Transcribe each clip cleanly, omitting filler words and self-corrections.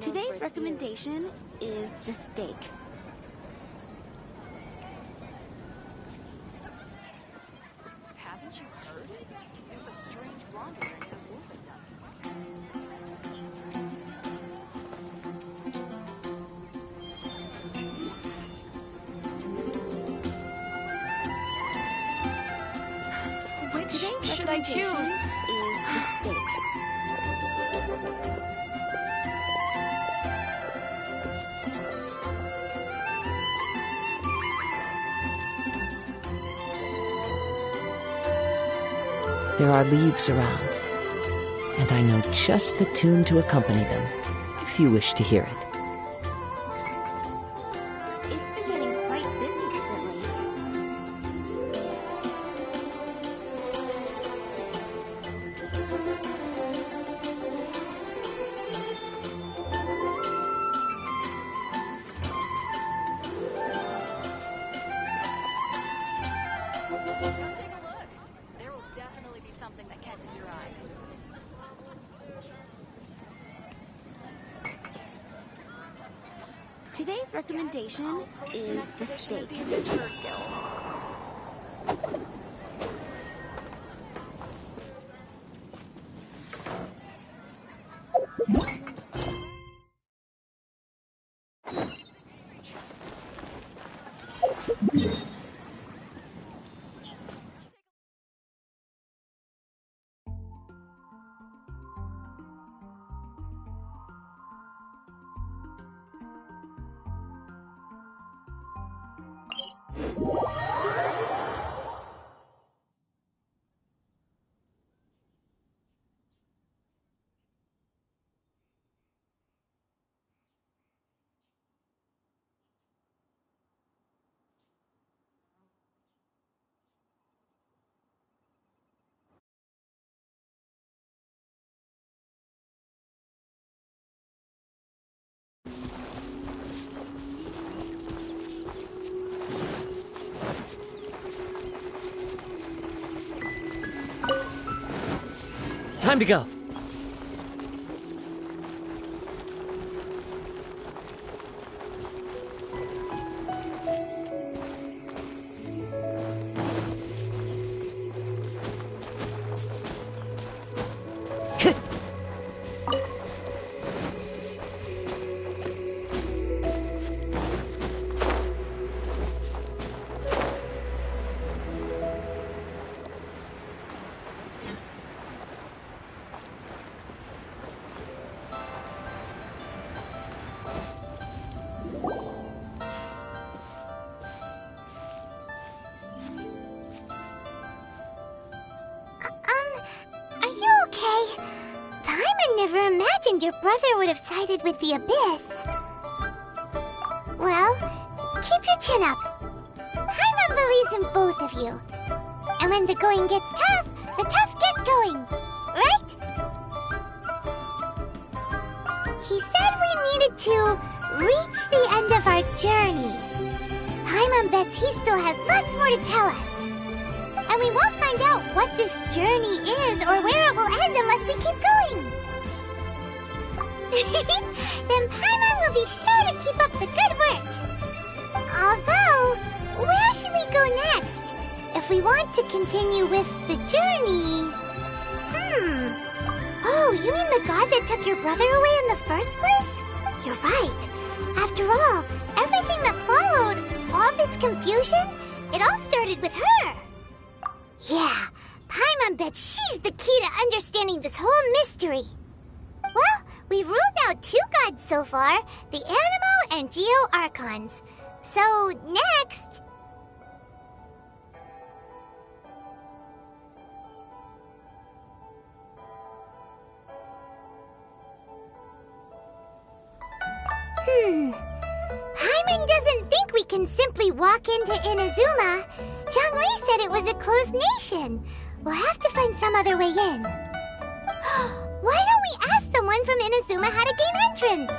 Today's recommendation is the steak. Haven't you heard? There's a strange wanderer near Wolfendom. Which should I choose? Is the steak. There are leaves around, and I know just the tune to accompany them, if you wish to hear it. It's been getting quite busy recently. Come take a look. There will definitely be something that catches your eye. Today's recommendation is the steak. The Adventurers Guild. Time to go. Are you okay? Paimon never imagined your brother would have sided with the Abyss. Well, keep your chin up. Paimon believes in both of you. And when the going gets tough, the tough get going. Right? He said we needed to reach the end of our journey. Paimon bets he still has lots more to tell us. And we won't find out what this journey is or where it will end unless we keep going. Then Paimon will be sure to keep up the good work. Although, where should we go next? If we want to continue with the journey... Oh, you mean the god that took your brother away in the first place? You're right. After all, everything that followed, all this confusion, it all started with her. Yeah, Paimon bets she's the key to understanding this whole mystery. Well, we've ruled out 2 gods so far, the Animo and Geo Archons. So, next... Paimon doesn't think we can simply walk into Inazuma. Zhongli said it was a closed nation. We'll have to find some other way in. Why don't we ask someone from Inazuma how to gain entrance?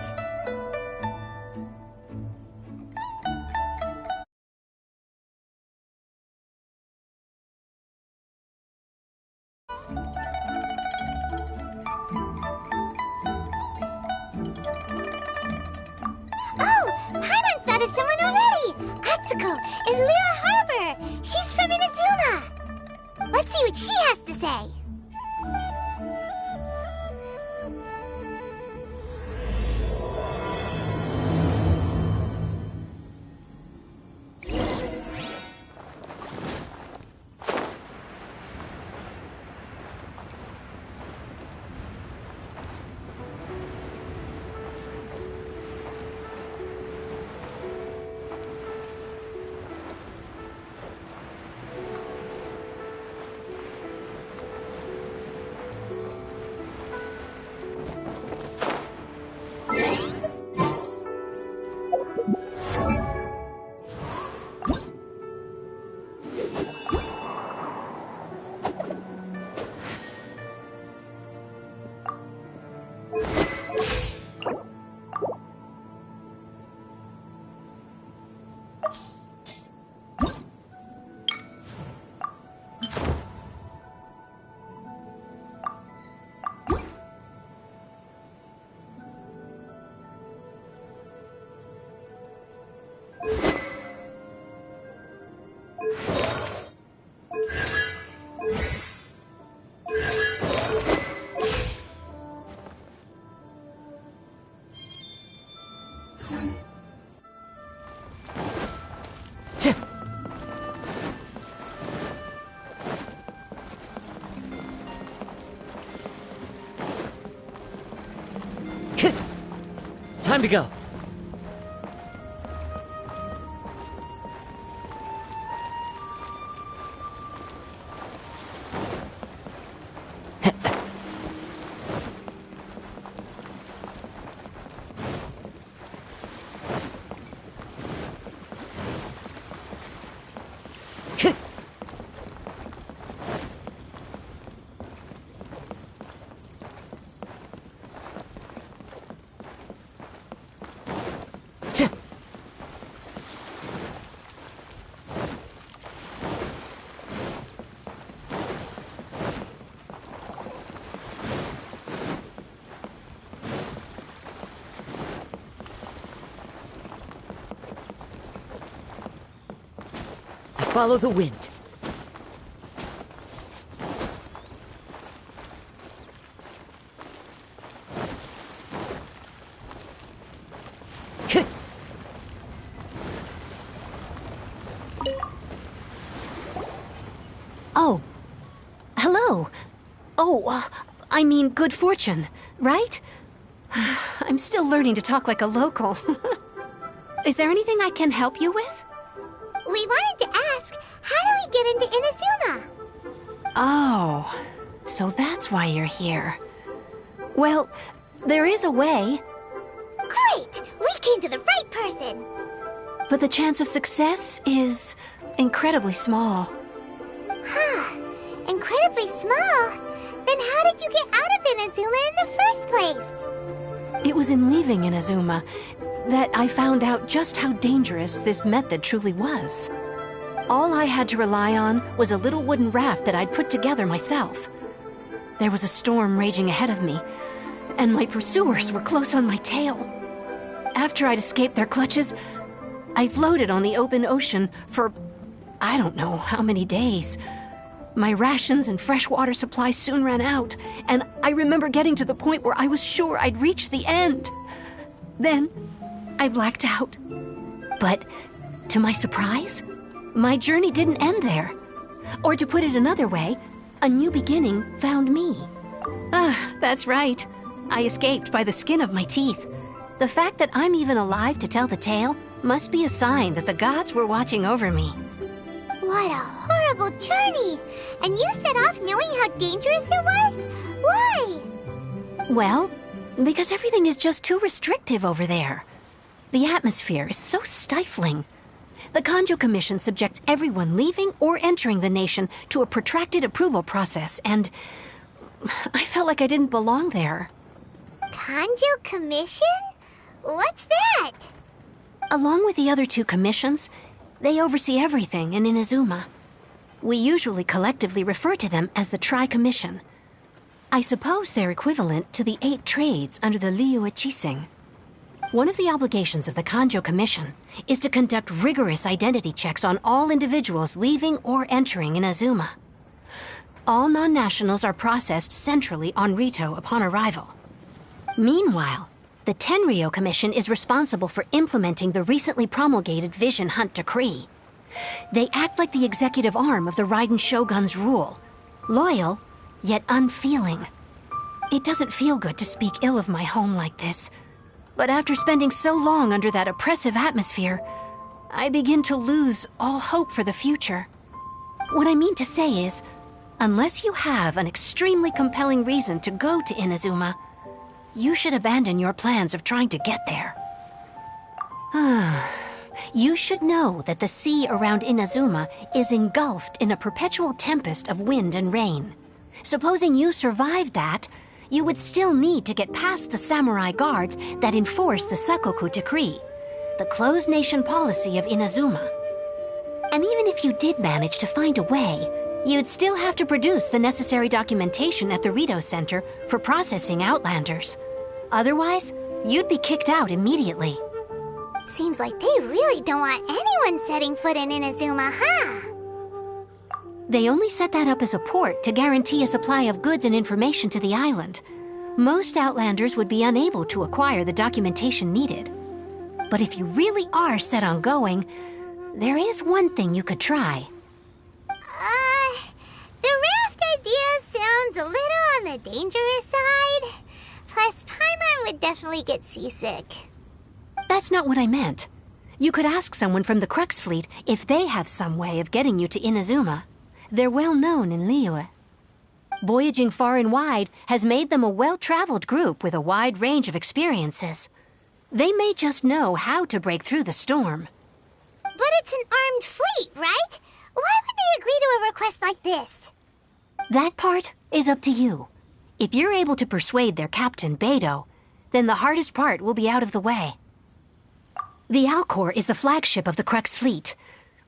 met someone already! Atsuko in Lua Harbor! She's from Inazuma! Let's see what she has to say! Time to go. Follow the wind. Oh. Hello. Oh, I mean good fortune, right? I'm still learning to talk like a local. Is there anything I can help you with? We wanted to ask, how do we get into Inazuma? Oh, so that's why you're here. Well, there is a way. Great! We came to the right person! But the chance of success is incredibly small. Huh. Incredibly small? Then how did you get out of Inazuma in the first place? It was in leaving Inazuma that I found out just how dangerous this method truly was. All I had to rely on was a little wooden raft that I'd put together myself. There was a storm raging ahead of me, and my pursuers were close on my tail. After I'd escaped their clutches, I floated on the open ocean for I don't know how many days. My rations and freshwater supply soon ran out, and I remember getting to the point where I was sure I'd reached the end. Then I blacked out. But to my surprise, my journey didn't end there. Or to put it another way, a new beginning found me. That's right. I escaped by the skin of my teeth. The fact that I'm even alive to tell the tale must be a sign that the gods were watching over me. What a horrible journey! And you set off knowing how dangerous it was? Why? Well, because everything is just too restrictive over there. The atmosphere is so stifling. The Kanjo Commission subjects everyone leaving or entering the nation to a protracted approval process, and I felt like I didn't belong there. Kanjo Commission? What's that? Along with the other two commissions, they oversee everything in Inazuma. We usually collectively refer to them as the Tri-Commission. I suppose they're equivalent to the 8 trades under the Liu Ichising. One of the obligations of the Kanjo Commission is to conduct rigorous identity checks on all individuals leaving or entering Inazuma. All non-nationals are processed centrally on Rito upon arrival. Meanwhile, the Tenryo Commission is responsible for implementing the recently promulgated Vision Hunt Decree. They act like the executive arm of the Raiden Shogun's rule, loyal, yet unfeeling. It doesn't feel good to speak ill of my home like this, but after spending so long under that oppressive atmosphere, I begin to lose all hope for the future. What I mean to say is, unless you have an extremely compelling reason to go to Inazuma, you should abandon your plans of trying to get there. You should know that the sea around Inazuma is engulfed in a perpetual tempest of wind and rain. Supposing you survived that, you would still need to get past the samurai guards that enforce the Sakoku Decree, the closed nation policy of Inazuma. And even if you did manage to find a way, you'd still have to produce the necessary documentation at the Rito Center for processing Outlanders. Otherwise, you'd be kicked out immediately. Seems like they really don't want anyone setting foot in Inazuma, huh? They only set that up as a port to guarantee a supply of goods and information to the island. Most Outlanders would be unable to acquire the documentation needed. But if you really are set on going, there is one thing you could try. The raft idea sounds a little on the dangerous side. Plus, Paimon would definitely get seasick. That's not what I meant. You could ask someone from the Crux Fleet if they have some way of getting you to Inazuma. They're well known in Liyue. Voyaging far and wide has made them a well-traveled group with a wide range of experiences. They may just know how to break through the storm. But it's an armed fleet, right? Why would they agree to a request like this? That part is up to you. If you're able to persuade their captain, Beidou, then the hardest part will be out of the way. The Alcor is the flagship of the Crux Fleet.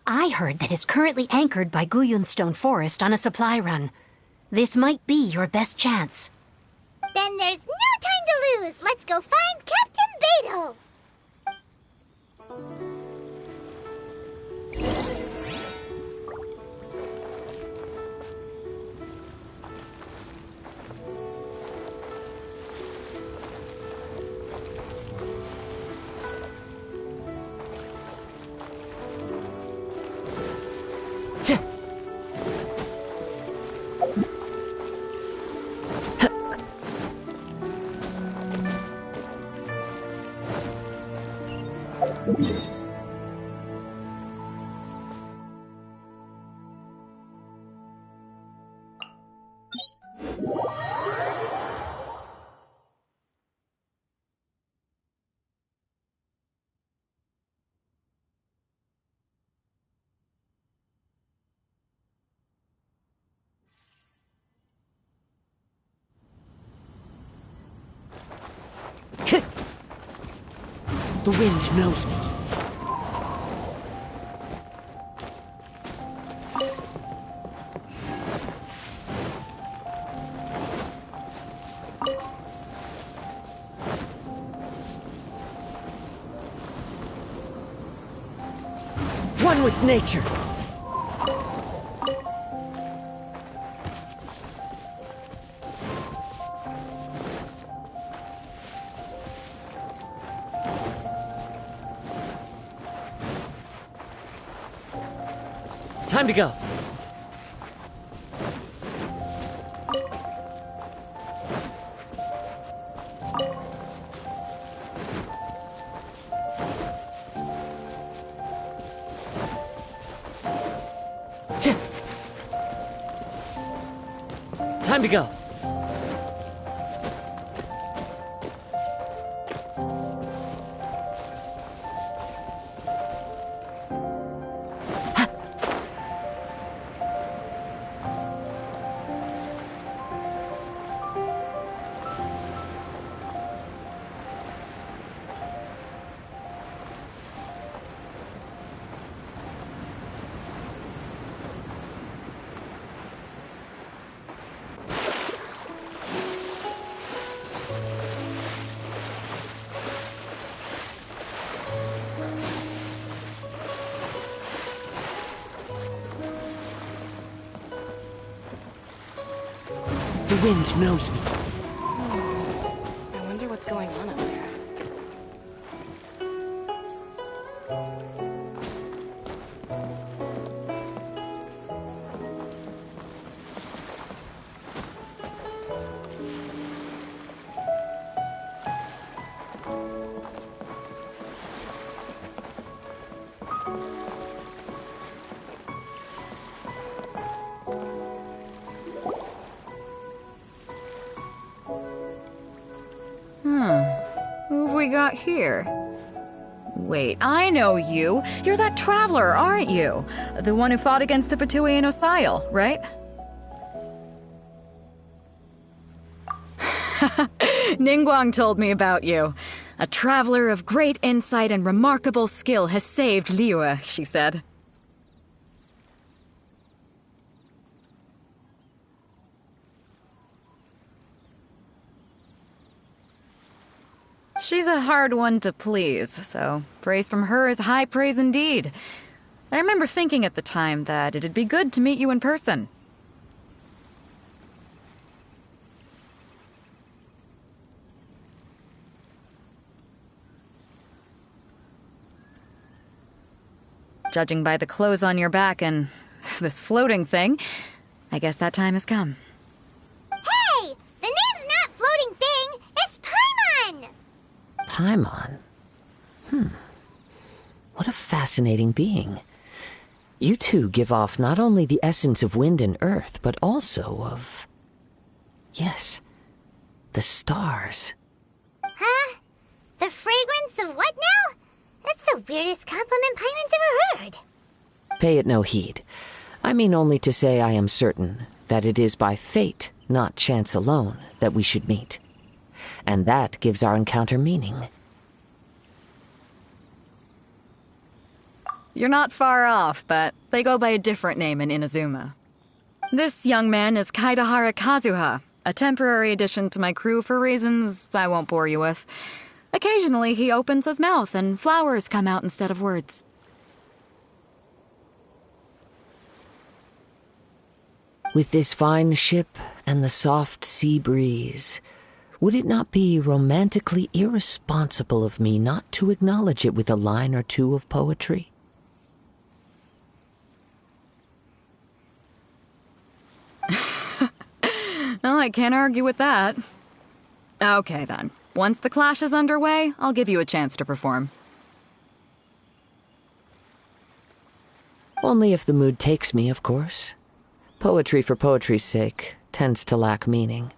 I heard that it's currently anchored by Guyunstone Forest on a supply run. This might be your best chance. Then there's no time to lose. Let's go find Captain Beidou. The wind knows me. One with nature. Time to go. Time to go. wind knows me. I wonder what's going on up there. Who have we got here? Wait, I know you. You're that traveler, aren't you? The one who fought against the Fatuian Osile, right? Ningguang told me about you. A traveler of great insight and remarkable skill has saved Liyue, she said. She's a hard one to please, so praise from her is high praise indeed. I remember thinking at the time that it'd be good to meet you in person. Judging by the clothes on your back and this floating thing, I guess that time has come. Hey! The name's not Floating Thing, it's Paimon! Paimon? What a fascinating being. You two give off not only the essence of wind and earth, but also of... yes, the stars. Huh? The fragrance of what now? That's the weirdest compliment Paimon's ever heard. Pay it no heed. I mean only to say I am certain that it is by fate, not chance alone, that we should meet. And that gives our encounter meaning. You're not far off, but they go by a different name in Inazuma. This young man is Kaidahara Kazuha, a temporary addition to my crew for reasons I won't bore you with. Occasionally he opens his mouth and flowers come out instead of words. With this fine ship and the soft sea breeze, would it not be romantically irresponsible of me not to acknowledge it with a line or two of poetry? No, I can't argue with that. Okay then. Once the clash is underway, I'll give you a chance to perform. Only if the mood takes me, of course. Poetry for poetry's sake tends to lack meaning.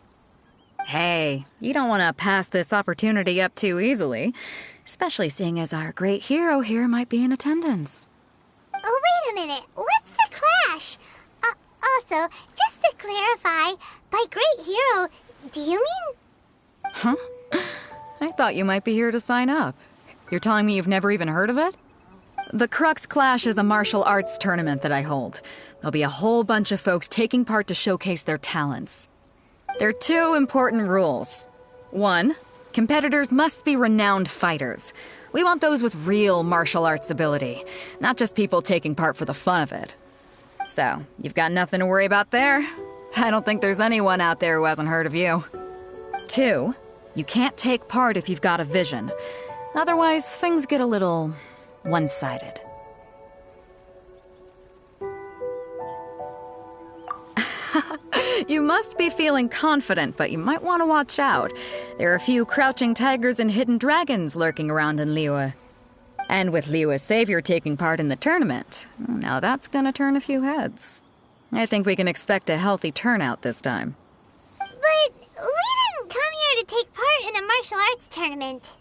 Hey, you don't want to pass this opportunity up too easily, especially seeing as our great hero here might be in attendance. Oh, wait a minute. What's the clash? Also, just to clarify, by great hero, do you mean... Huh? I thought you might be here to sign up. You're telling me you've never even heard of it? The Crux Clash is a martial arts tournament that I hold. There'll be a whole bunch of folks taking part to showcase their talents. There are two important rules. 1, competitors must be renowned fighters. We want those with real martial arts ability, not just people taking part for the fun of it. So, you've got nothing to worry about there. I don't think there's anyone out there who hasn't heard of you. 2, you can't take part if you've got a vision. Otherwise, things get a little one-sided. You must be feeling confident, but you might want to watch out. There are a few crouching tigers and hidden dragons lurking around in Liyue. And with Liyue's savior taking part in the tournament, now that's gonna turn a few heads. I think we can expect a healthy turnout this time. But we didn't come here to take part in a martial arts tournament.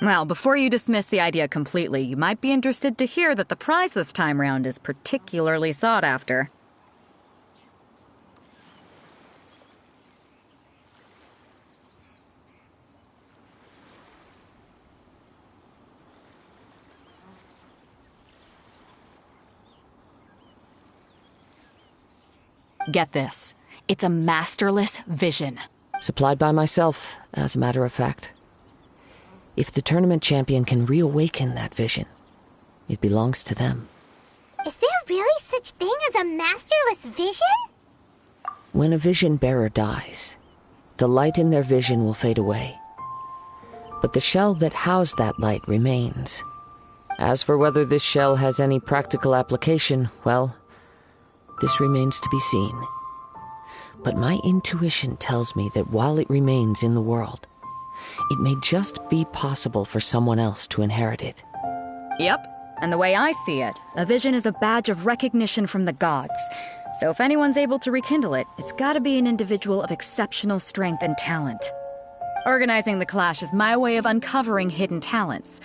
Well, before you dismiss the idea completely, you might be interested to hear that the prize this time round is particularly sought after. Get this. It's a masterless vision. Supplied by myself, as a matter of fact. If the tournament champion can reawaken that vision, it belongs to them. Is there really such thing as a masterless vision? When a vision bearer dies, the light in their vision will fade away. But the shell that housed that light remains. As for whether this shell has any practical application, well, this remains to be seen. But my intuition tells me that while it remains in the world, it may just be possible for someone else to inherit it. Yep. And the way I see it, a vision is a badge of recognition from the gods. So if anyone's able to rekindle it, it's gotta be an individual of exceptional strength and talent. Organizing the clash is my way of uncovering hidden talents.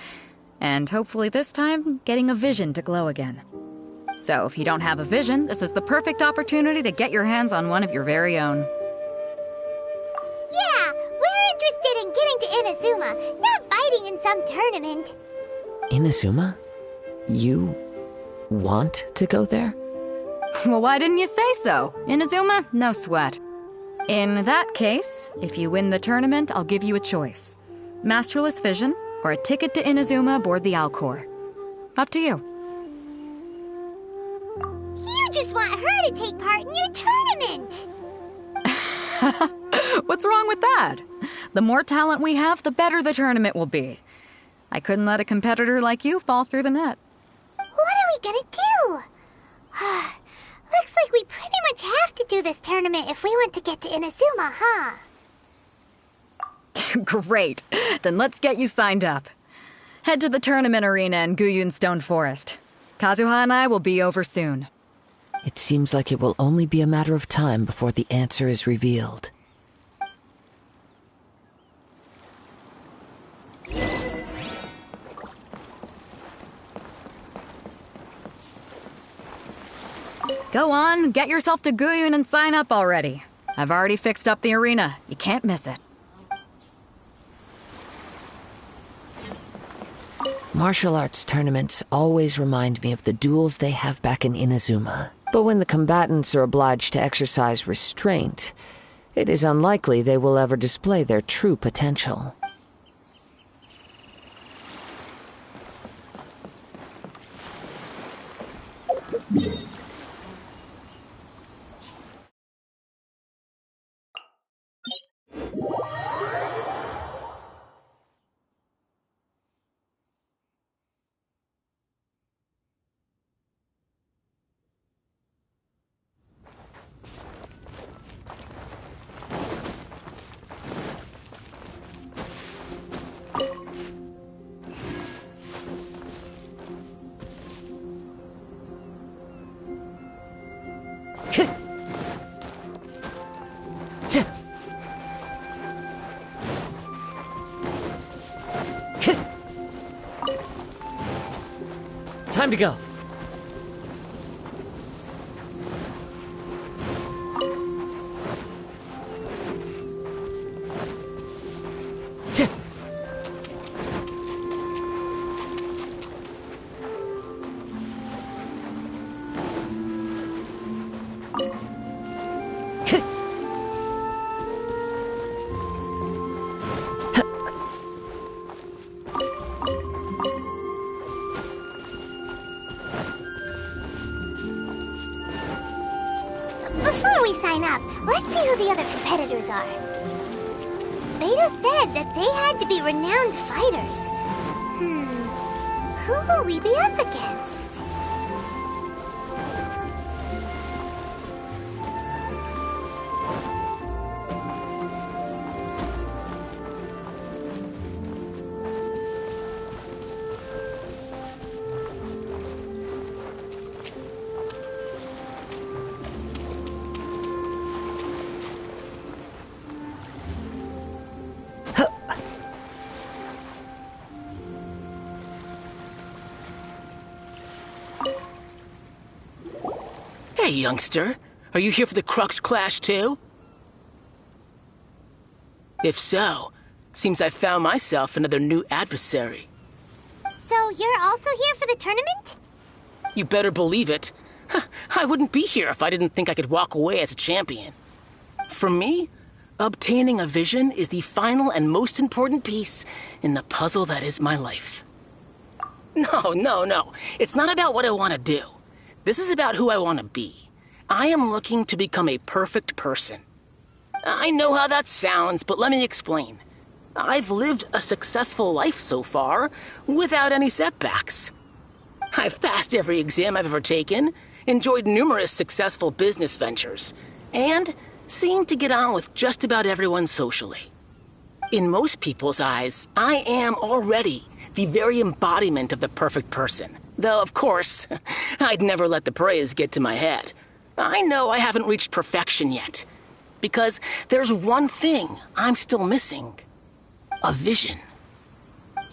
And hopefully this time, getting a vision to glow again. So if you don't have a vision, this is the perfect opportunity to get your hands on one of your very own. Yeah, we're interested in getting to Inazuma, not fighting in some tournament. Inazuma? You want to go there? Well, why didn't you say so? Inazuma? No sweat. In that case, if you win the tournament, I'll give you a choice. Masterless Vision, or a ticket to Inazuma aboard the Alcor. Up to you. You just want her to take part in your tournament! What's wrong with that? The more talent we have, the better the tournament will be. I couldn't let a competitor like you fall through the net. What are we gonna do? Looks like we pretty much have to do this tournament if we want to get to Inazuma, huh? Great. Then let's get you signed up. Head to the tournament arena in Guyun Stone Forest. Kazuha and I will be over soon. It seems like it will only be a matter of time before the answer is revealed. Go on, get yourself to Guyun and sign up already. I've already fixed up the arena. You can't miss it. Martial arts tournaments always remind me of the duels they have back in Inazuma. But when the combatants are obliged to exercise restraint, it is unlikely they will ever display their true potential. Time to go. Before we sign up, let's see who the other competitors are. Beto said that they had to be renowned fighters. Who will we be up against? Hey, youngster. Are you here for the Crux Clash, too? If so, seems I found myself another new adversary. So you're also here for the tournament? You better believe it. I wouldn't be here if I didn't think I could walk away as a champion. For me, obtaining a vision is the final and most important piece in the puzzle that is my life. No. It's not about what I want to do. This is about who I want to be. I am looking to become a perfect person. I know how that sounds, but let me explain. I've lived a successful life so far, without any setbacks. I've passed every exam I've ever taken, enjoyed numerous successful business ventures, and seemed to get on with just about everyone socially. In most people's eyes, I am already the very embodiment of the perfect person. Though, of course, I'd never let the praise get to my head. I know I haven't reached perfection yet, because there's one thing I'm still missing. A vision.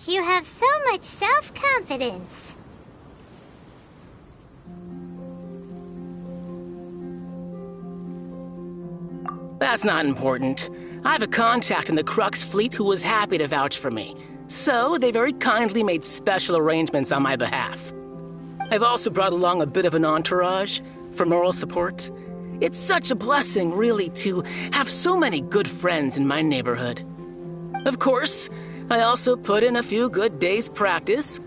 You have so much self-confidence. That's not important. I have a contact in the Crux fleet who was happy to vouch for me, so they very kindly made special arrangements on my behalf. I've also brought along a bit of an entourage for moral support. It's such a blessing, really, to have so many good friends in my neighborhood. Of course, I also put in a few good days' practice,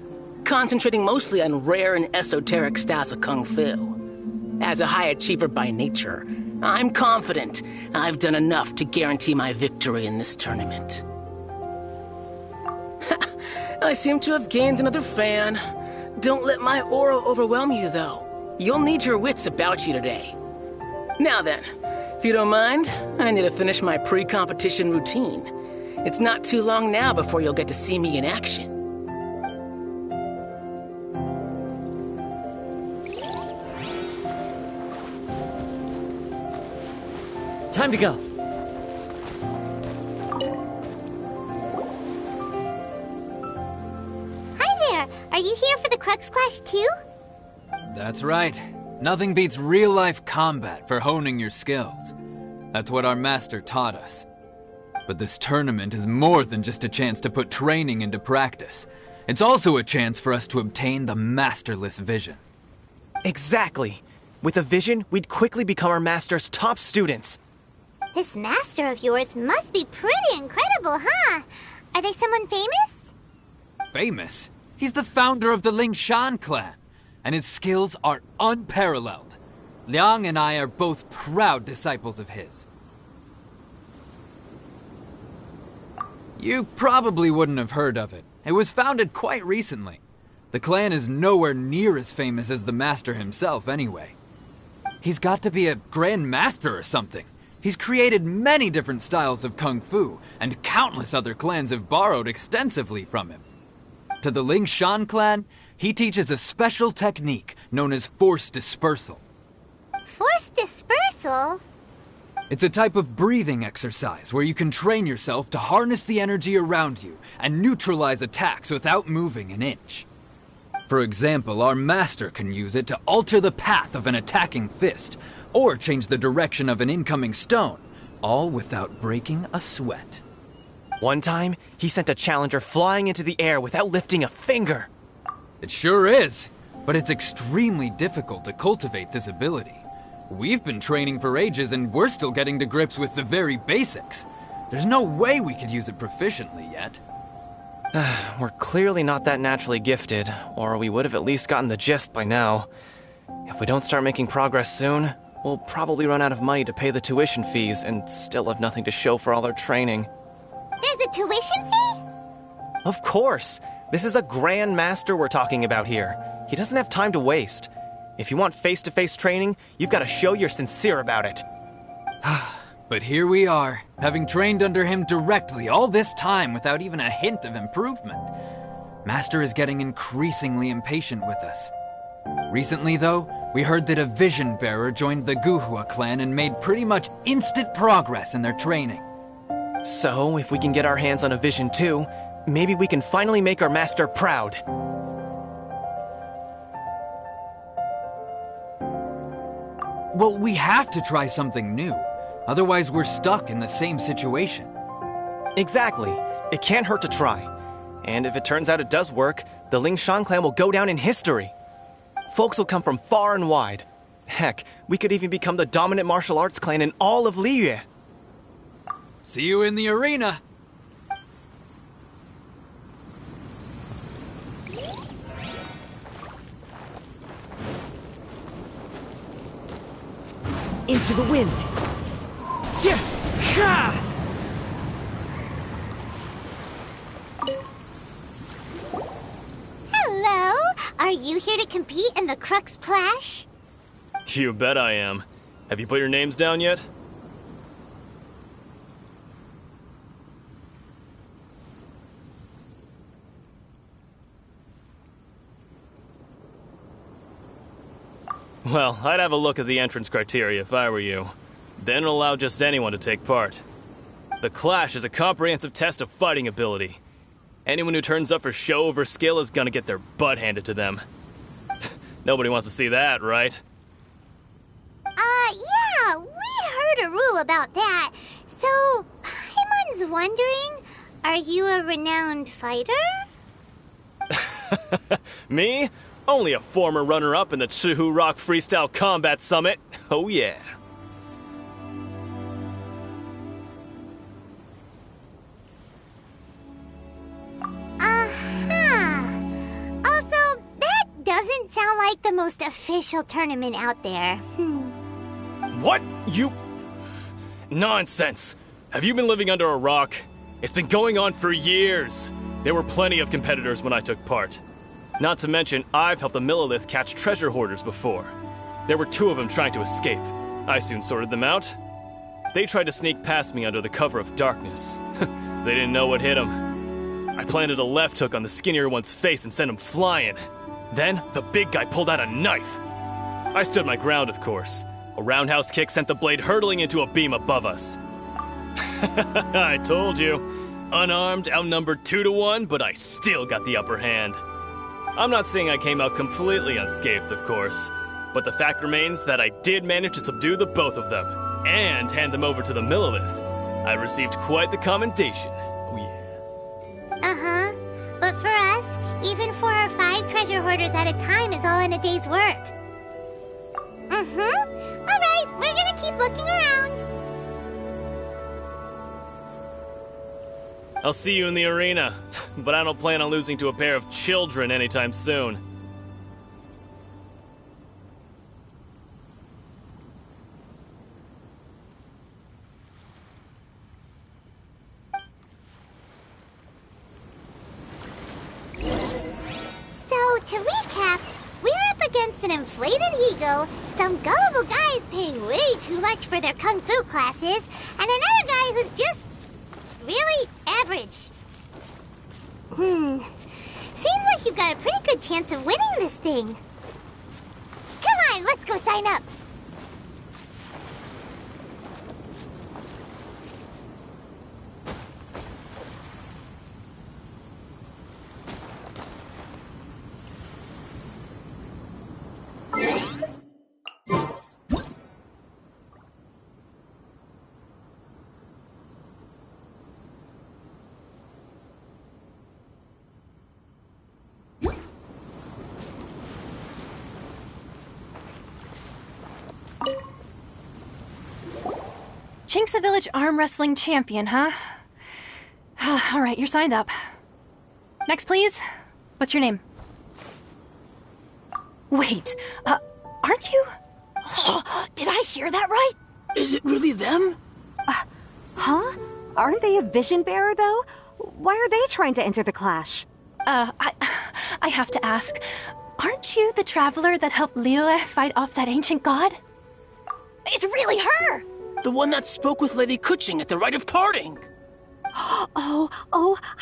concentrating mostly on rare and esoteric styles of Kung Fu. As a high achiever by nature, I'm confident I've done enough to guarantee my victory in this tournament. I seem to have gained another fan. Don't let my aura overwhelm you, though. You'll need your wits about you today. Now then, if you don't mind, I need to finish my pre-competition routine. It's not too long now before you'll get to see me in action. Time to go. Hi there! Are you here for the Crux Clash too? That's right. Nothing beats real-life combat for honing your skills. That's what our master taught us. But this tournament is more than just a chance to put training into practice. It's also a chance for us to obtain the masterless vision. Exactly. With a vision, we'd quickly become our master's top students. This master of yours must be pretty incredible, huh? Are they someone famous? Famous? He's the founder of the Ling Shan clan, and his skills are unparalleled. Liang and I are both proud disciples of his. You probably wouldn't have heard of it. It was founded quite recently. The clan is nowhere near as famous as the master himself, anyway. He's got to be a grand master or something. He's created many different styles of Kung Fu, and countless other clans have borrowed extensively from him. To the Ling Shan clan, he teaches a special technique known as force dispersal. Force dispersal? It's a type of breathing exercise where you can train yourself to harness the energy around you and neutralize attacks without moving an inch. For example, our master can use it to alter the path of an attacking fist, or change the direction of an incoming stone, all without breaking a sweat. One time, he sent a challenger flying into the air without lifting a finger. It sure is, but it's extremely difficult to cultivate this ability. We've been training for ages and we're still getting to grips with the very basics. There's no way we could use it proficiently yet. We're clearly not that naturally gifted, or we would have at least gotten the gist by now. If we don't start making progress soon, we'll probably run out of money to pay the tuition fees and still have nothing to show for all our training. There's a tuition fee? Of course! This is a grand master we're talking about here. He doesn't have time to waste. If you want face-to-face training, you've got to show you're sincere about it. But here we are, having trained under him directly all this time without even a hint of improvement. Master is getting increasingly impatient with us. Recently, though, we heard that a vision bearer joined the Guhua clan and made pretty much instant progress in their training. So, if we can get our hands on a vision too, maybe we can finally make our master proud. Well, we have to try something new. Otherwise, we're stuck in the same situation. Exactly. It can't hurt to try. And if it turns out it does work, the Ling Shan clan will go down in history. Folks will come from far and wide, Heck, we could even become the dominant martial arts clan in all of Liyue. See you in the arena. Into the wind. Hello? Are you here to compete in the Crux Clash? You bet I am. Have you put your names down yet? Well, I'd have a look at the entrance criteria if I were you. Then allow just anyone to take part. The Clash is a comprehensive test of fighting ability. Anyone who turns up for show over skill is gonna get their butt handed to them. Nobody wants to see that, right? Yeah, we heard a rule about that. So, Paimon's wondering, are you a renowned fighter? Me? Only a former runner-up in the Chihu Rock Freestyle Combat Summit. Oh yeah. Also, that doesn't sound like the most official tournament out there. What? You... Nonsense. Have you been living under a rock? It's been going on for years. There were plenty of competitors when I took part. Not to mention, I've helped the Millilith catch treasure hoarders before. There were 2 of them trying to escape. I soon sorted them out. They tried to sneak past me under the cover of darkness. They didn't know what hit them. I planted a left hook on the skinnier one's face and sent him flying. Then, the big guy pulled out a knife. I stood my ground, of course. A roundhouse kick sent the blade hurtling into a beam above us. I told you. Unarmed, outnumbered 2 to 1, but I still got the upper hand. I'm not saying I came out completely unscathed, of course, but the fact remains that I did manage to subdue the both of them, and hand them over to the Millilith. I received quite the commendation. Oh yeah. Uh-huh. But for us, even 4 or 5 treasure hoarders at a time is all in a day's work. Alright, we're gonna keep looking around. I'll see you in the arena, but I don't plan on losing to a pair of children anytime soon. So, to recap, we're up against an inflated ego, some gullible guys paying way too much for their kung fu classes, and another guy who's just really average. Seems like you've got a pretty good chance of winning this thing. Come on, let's go sign up. Chinksa Village arm wrestling champion, huh? All right, you're signed up. Next, please. What's your name? Wait, aren't you? Did I hear that right? Is it really them? Huh? Aren't they a vision bearer, though? Why are they trying to enter the Clash? I have to ask, aren't you the traveler that helped Liyue fight off that ancient god? It's really her! The one that spoke with Lady Kuching at the Rite of Parting. Oh,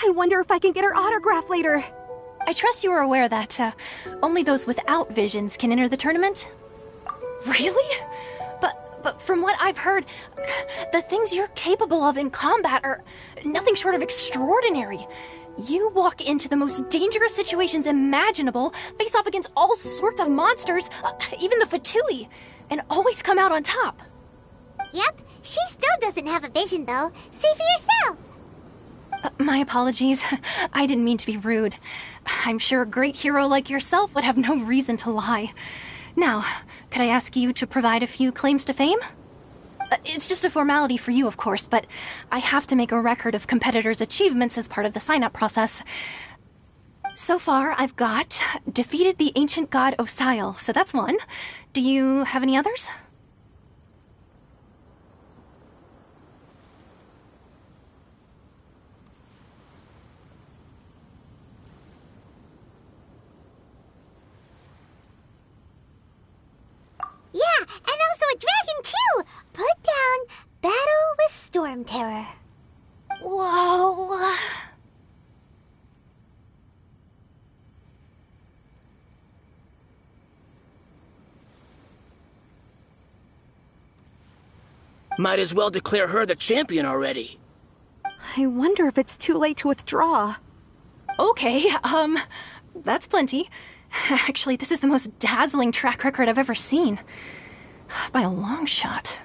I wonder if I can get her autograph later. I trust you are aware that only those without visions can enter the tournament? Really? But from what I've heard, the things you're capable of in combat are nothing short of extraordinary. You walk into the most dangerous situations imaginable, face off against all sorts of monsters, even the Fatui, and always come out on top. Yep, she still doesn't have a vision, though. See for yourself. My apologies. I didn't mean to be rude. I'm sure a great hero like yourself would have no reason to lie. Now, could I ask you to provide a few claims to fame? It's just a formality for you, of course, but I have to make a record of competitors' achievements as part of the sign-up process. So far, I've got defeated the ancient god Osile, so that's one. Do you have any others? Yeah, and also a dragon too! Put down Battle with Storm Terror. Whoa. Might as well declare her the champion already. I wonder if it's too late to withdraw. Okay, that's plenty. Actually, this is the most dazzling track record I've ever seen. By a long shot.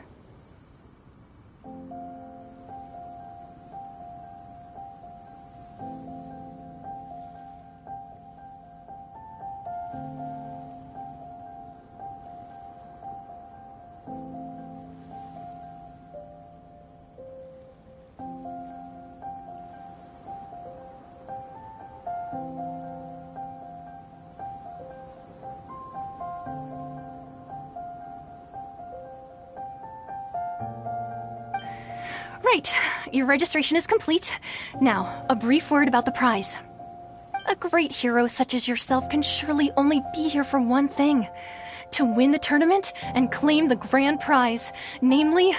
Right, your registration is complete. Now, a brief word about the prize. A great hero such as yourself can surely only be here for one thing. To win the tournament and claim the grand prize, namely,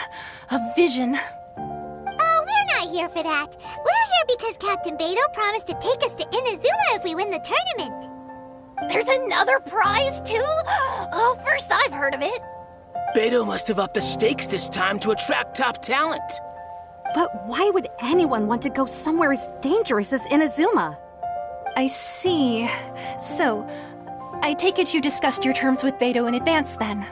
a vision. Oh, we're not here for that. We're here because Captain Beto promised to take us to Inazuma if we win the tournament. There's another prize, too? Oh, first I've heard of it. Beto must have upped the stakes this time to attract top talent. But why would anyone want to go somewhere as dangerous as Inazuma? I see. So, I take it you discussed your terms with Beto in advance, then?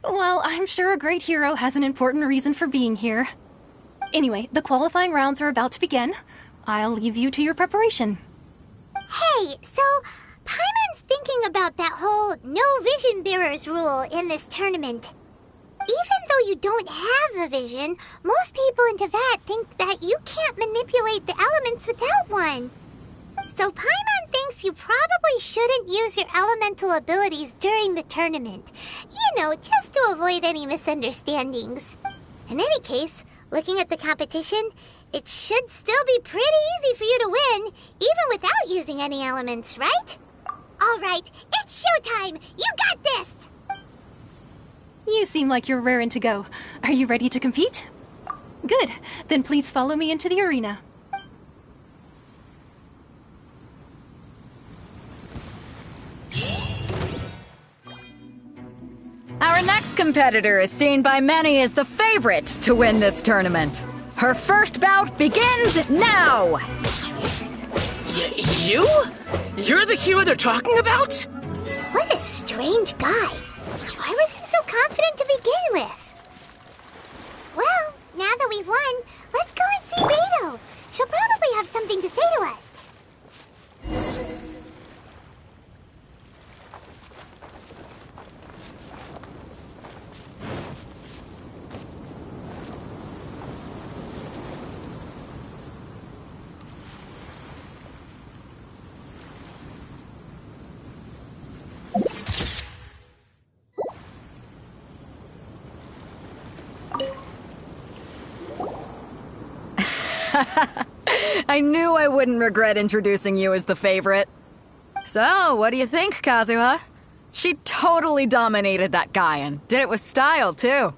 Well, I'm sure a great hero has an important reason for being here. Anyway, the qualifying rounds are about to begin. I'll leave you to your preparation. Hey, so Paimon's thinking about that whole no vision bearers rule in this tournament. Even though you don't have a vision, most people in Teyvat think that you can't manipulate the elements without one. So Paimon thinks you probably shouldn't use your elemental abilities during the tournament. You know, just to avoid any misunderstandings. In any case, looking at the competition, it should still be pretty easy for you to win, even without using any elements, right? All right, it's showtime! You got this! You seem like you're raring to go. Are you ready to compete? Good. Then please follow me into the arena. Our next competitor is seen by many as the favorite to win this tournament. Her first bout begins now! You? You're the hero they're talking about? What a strange guy. Why was he so confident to begin with? Well, now that we've won, let's go and see Beto. She'll probably have something to say to us. I knew I wouldn't regret introducing you as the favorite. So, what do you think, Kazuha? She totally dominated that guy and did it with style, too.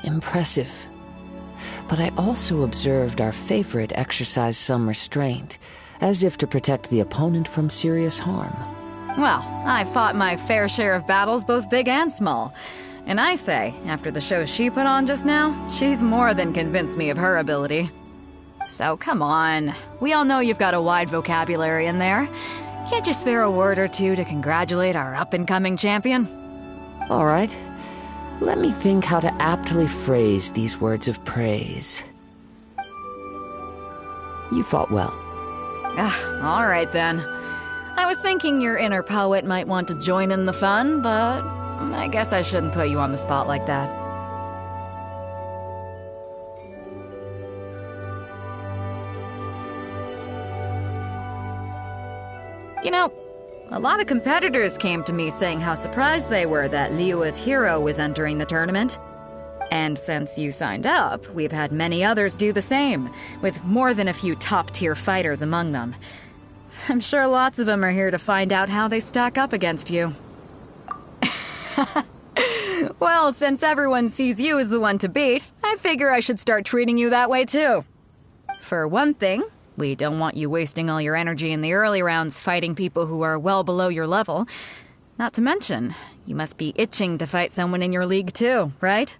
Impressive. But I also observed our favorite exercise some restraint, as if to protect the opponent from serious harm. Well, I've fought my fair share of battles, both big and small. And I say, after the show she put on just now, she's more than convinced me of her ability. So come on, we all know you've got a wide vocabulary in there. Can't you spare a word or two to congratulate our up-and-coming champion? All right. Let me think how to aptly phrase these words of praise. You fought well. All right then. I was thinking your inner poet might want to join in the fun, but I guess I shouldn't put you on the spot like that. You know, a lot of competitors came to me saying how surprised they were that Liyue's hero was entering the tournament. And since you signed up, we've had many others do the same, with more than a few top-tier fighters among them. I'm sure lots of them are here to find out how they stack up against you. Well, since everyone sees you as the one to beat, I figure I should start treating you that way too. For one thing, we don't want you wasting all your energy in the early rounds fighting people who are well below your level. Not to mention, you must be itching to fight someone in your league too, right?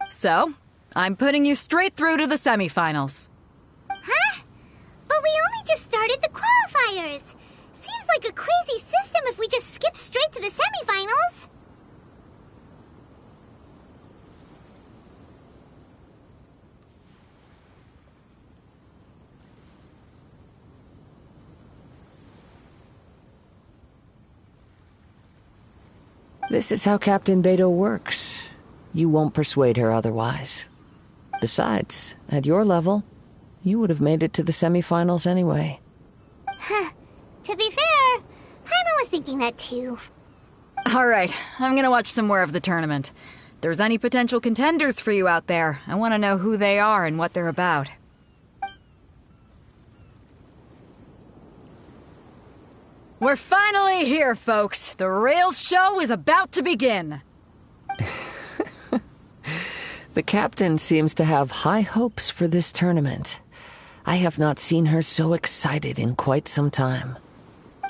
So, I'm putting you straight through to the semifinals. Huh? But we only just started the qualifiers. Seems like a crazy system if we just skip straight to the semifinals. This is how Captain Beto works. You won't persuade her otherwise. Besides, at your level, you would have made it to the semifinals anyway. Huh. To be fair, Paimon was thinking that too. Alright, I'm gonna watch some more of the tournament. If there's any potential contenders for you out there, I want to know who they are and what they're about. We're finally here, folks. The Rails show is about to begin. The captain seems to have high hopes for this tournament. I have not seen her so excited in quite some time.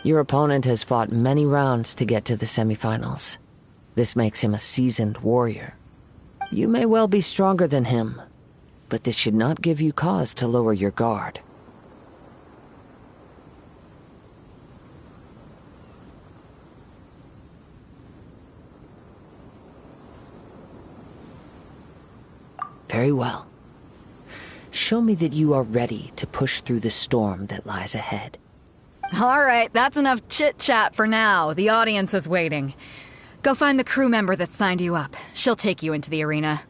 Your opponent has fought many rounds to get to the semifinals. This makes him a seasoned warrior. You may well be stronger than him, but this should not give you cause to lower your guard. Very well. Show me that you are ready to push through the storm that lies ahead. All right, that's enough chit-chat for now. The audience is waiting. Go find the crew member that signed you up. She'll take you into the arena.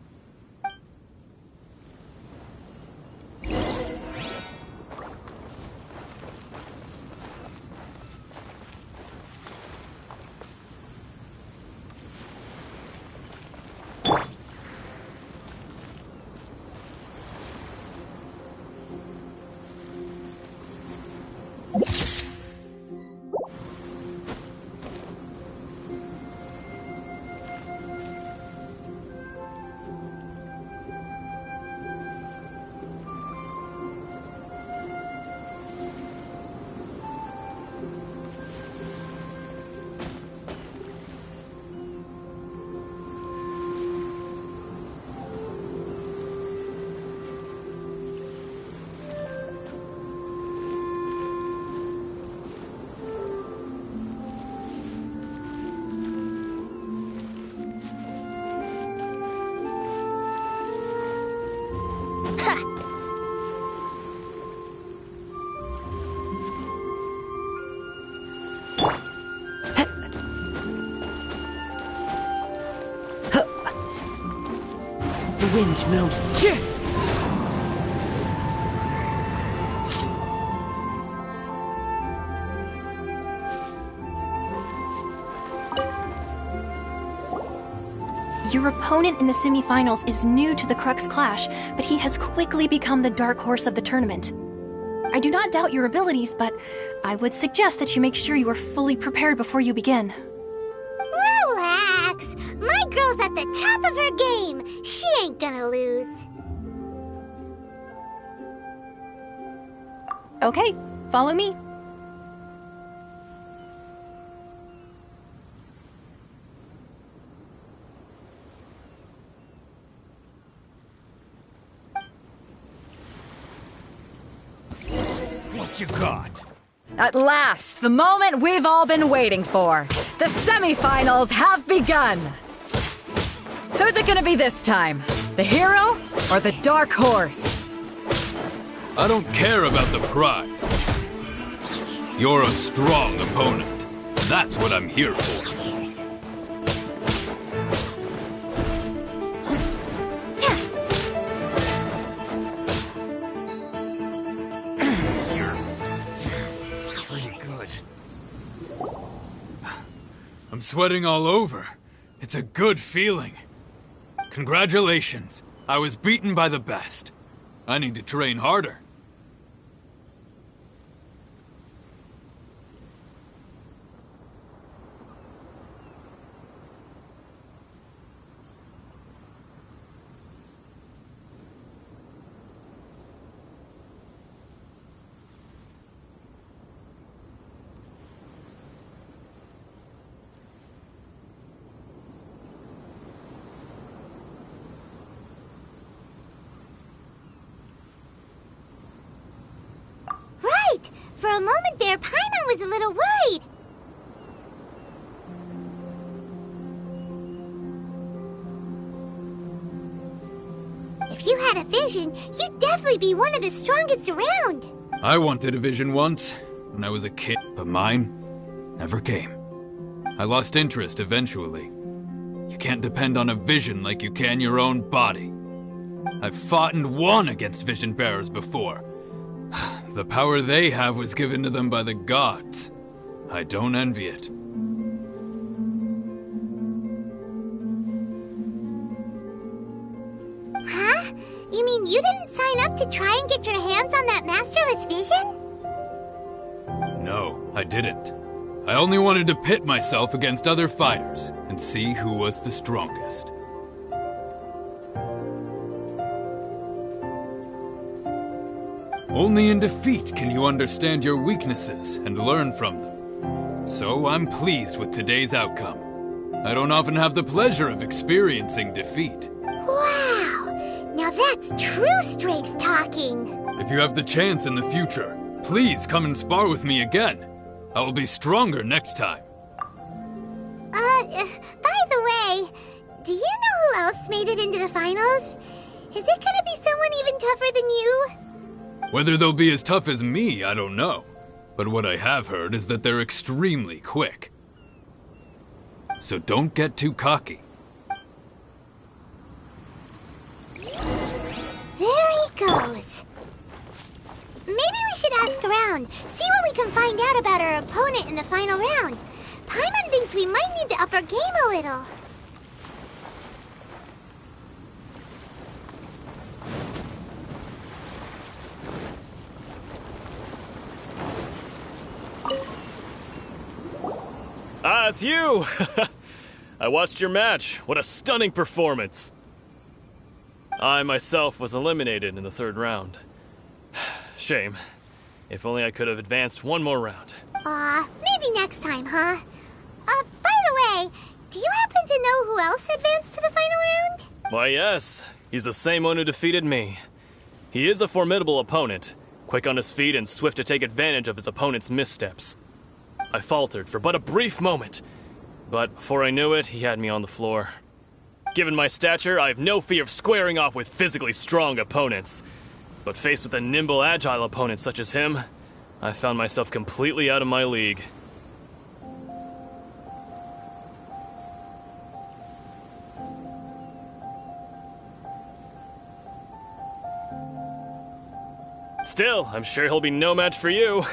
The wind knows. Your opponent in the semifinals is new to the Crux Clash, but he has quickly become the dark horse of the tournament. I do not doubt your abilities, but I would suggest that you make sure you are fully prepared before you begin. Relax! My girl's at the top of her game. She ain't gonna lose. Okay, follow me. What you got? At last, the moment we've all been waiting for. The semifinals have begun. Who's it gonna be this time? The hero or the dark horse? I don't care about the prize. You're a strong opponent. That's what I'm here for. Pretty good. I'm sweating all over. It's a good feeling. Congratulations. I was beaten by the best. I need to train harder. Right! For a moment there, Paimon was a little worried. If you had a vision, you'd definitely be one of the strongest around. I wanted a vision once, when I was a kid, but mine never came. I lost interest eventually. You can't depend on a vision like you can your own body. I've fought and won against vision bearers before. The power they have was given to them by the gods. I don't envy it. Huh? You mean you didn't sign up to try and get your hands on that masterless vision? No, I didn't. I only wanted to pit myself against other fighters and see who was the strongest. Only in defeat can you understand your weaknesses and learn from them. So I'm pleased with today's outcome. I don't often have the pleasure of experiencing defeat. Wow! Now that's true strength talking. If you have the chance in the future, please come and spar with me again. I will be stronger next time. By the way, do you know who else made it into the finals? Is it gonna be someone even tougher than you? Whether they'll be as tough as me, I don't know. But what I have heard is that they're extremely quick. So don't get too cocky. There he goes. Maybe we should ask around, see what we can find out about our opponent in the final round. Paimon thinks we might need to up our game a little. Ah, it's you! I watched your match. What a stunning performance. I myself was eliminated in the third round. Shame. If only I could have advanced one more round. Maybe next time, huh? By the way, do you happen to know who else advanced to the final round? Why, yes. He's the same one who defeated me. He is a formidable opponent, quick on his feet and swift to take advantage of his opponent's missteps. I faltered for but a brief moment, but before I knew it, he had me on the floor. Given my stature, I have no fear of squaring off with physically strong opponents. But faced with a nimble, agile opponent such as him, I found myself completely out of my league. Still, I'm sure he'll be no match for you.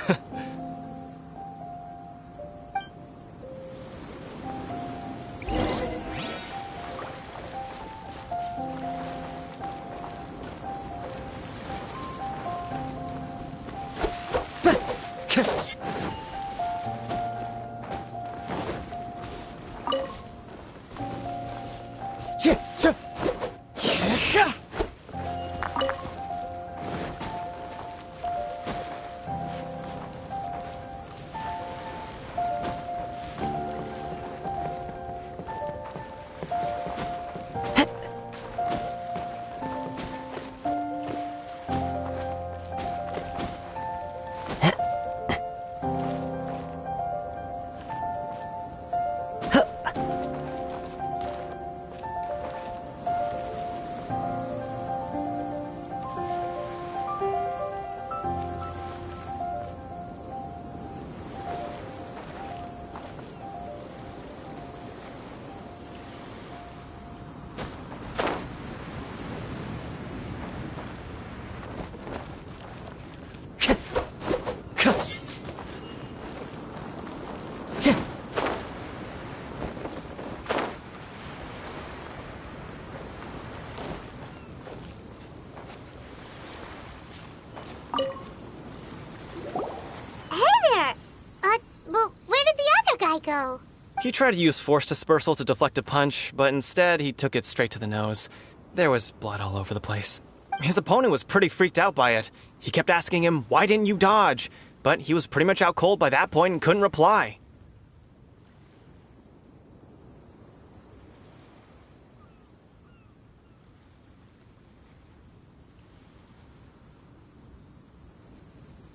He tried to use force dispersal to deflect a punch, but instead he took it straight to the nose. There was blood all over the place. His opponent was pretty freaked out by it. He kept asking him, "Why didn't you dodge?" But he was pretty much out cold by that point and couldn't reply.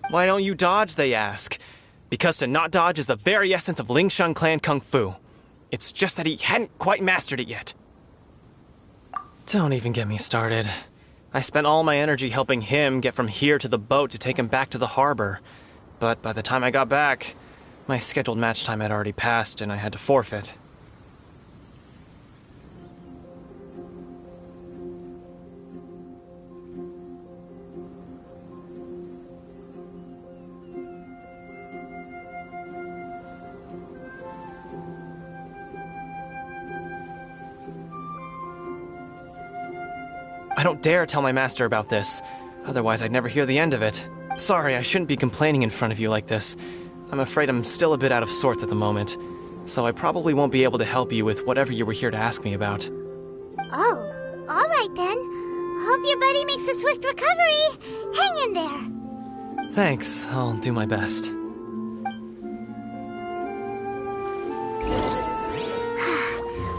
"Why don't you dodge?" they ask. Because to not dodge is the very essence of Lingsheng clan kung fu. It's just that he hadn't quite mastered it yet. Don't even get me started. I spent all my energy helping him get from here to the boat to take him back to the harbor. But by the time I got back, my scheduled match time had already passed and I had to forfeit. I don't dare tell my master about this. Otherwise, I'd never hear the end of it. Sorry, I shouldn't be complaining in front of you like this. I'm afraid I'm still a bit out of sorts at the moment, so I probably won't be able to help you with whatever you were here to ask me about. Oh, all right then. Hope your buddy makes a swift recovery. Hang in there. Thanks, I'll do my best.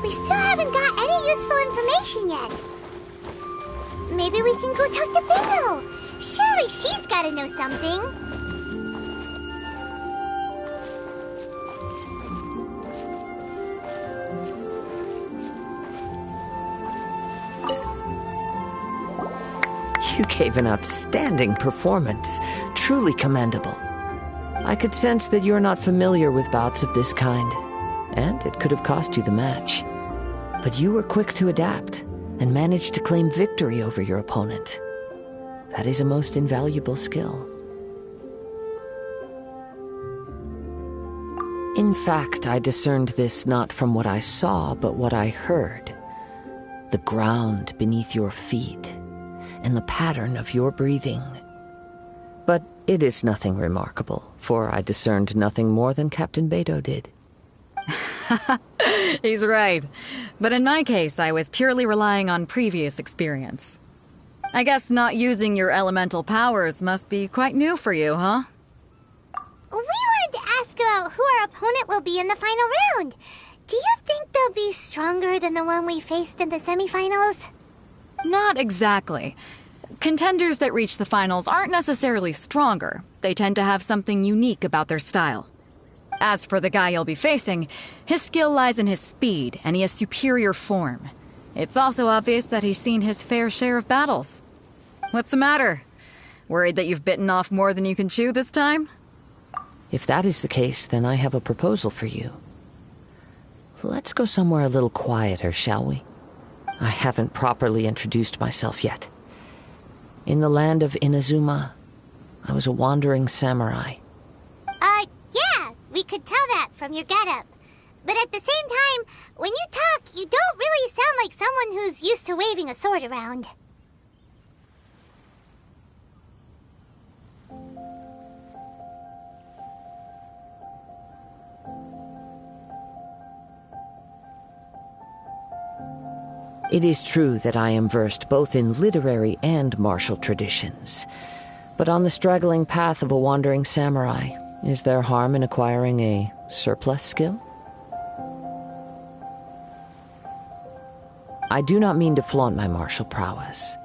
We still haven't got any useful information yet. Maybe we can go talk to Beto. Surely she's gotta know something. You gave an outstanding performance. Truly commendable. I could sense that you're not familiar with bouts of this kind, and it could have cost you the match. But you were quick to adapt and managed to claim victory over your opponent. That is a most invaluable skill. In fact, I discerned this not from what I saw, but what I heard. The ground beneath your feet, and the pattern of your breathing. But it is nothing remarkable, for I discerned nothing more than Captain Beto did. He's right. But in my case, I was purely relying on previous experience. I guess not using your elemental powers must be quite new for you, huh? We wanted to ask about who our opponent will be in the final round. Do you think they'll be stronger than the one we faced in the semifinals? Not exactly. Contenders that reach the finals aren't necessarily stronger. They tend to have something unique about their style. As for the guy you'll be facing, his skill lies in his speed, and he has superior form. It's also obvious that he's seen his fair share of battles. What's the matter? Worried that you've bitten off more than you can chew this time? If that is the case, then I have a proposal for you. Let's go somewhere a little quieter, shall we? I haven't properly introduced myself yet. In the land of Inazuma, I was a wandering samurai. Yeah, we could tell that from your getup. But at the same time, when you talk, you don't really sound like someone who's used to waving a sword around. It is true that I am versed both in literary and martial traditions. But on the straggling path of a wandering samurai, is there harm in acquiring a surplus skill? I do not mean to flaunt my martial prowess,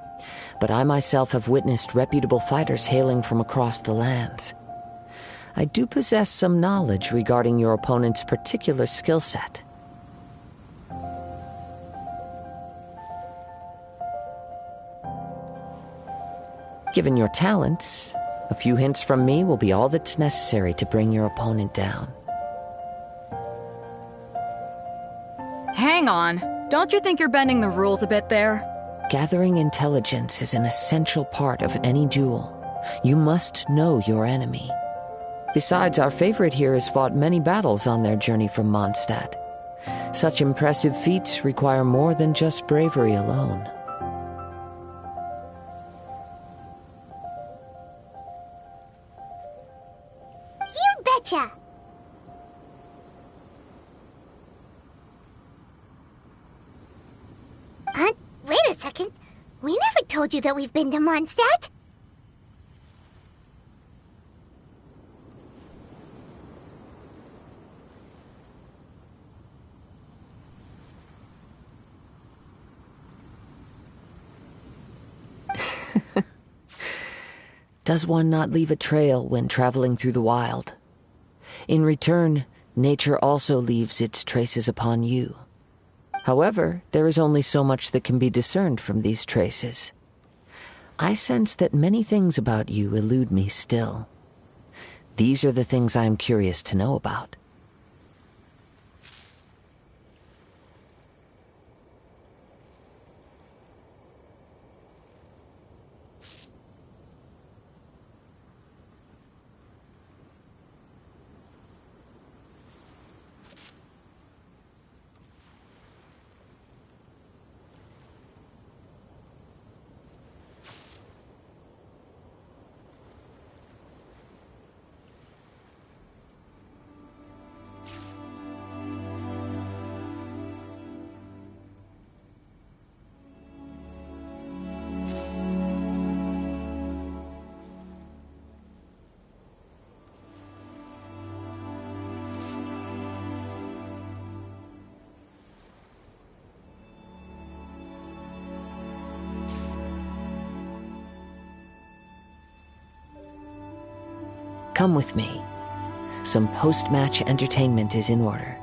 but I myself have witnessed reputable fighters hailing from across the lands. I do possess some knowledge regarding your opponent's particular skill set. Given your talents, a few hints from me will be all that's necessary to bring your opponent down. Hang on. Don't you think you're bending the rules a bit there? Gathering intelligence is an essential part of any duel. You must know your enemy. Besides, our favorite here has fought many battles on their journey from Mondstadt. Such impressive feats require more than just bravery alone. You betcha! second. We never told you that we've been to Mondstadt. Does one not leave a trail when traveling through the wild? In return, nature also leaves its traces upon you. However, there is only so much that can be discerned from these traces. I sense that many things about you elude me still. These are the things I am curious to know about. Come with me. Some post-match entertainment is in order.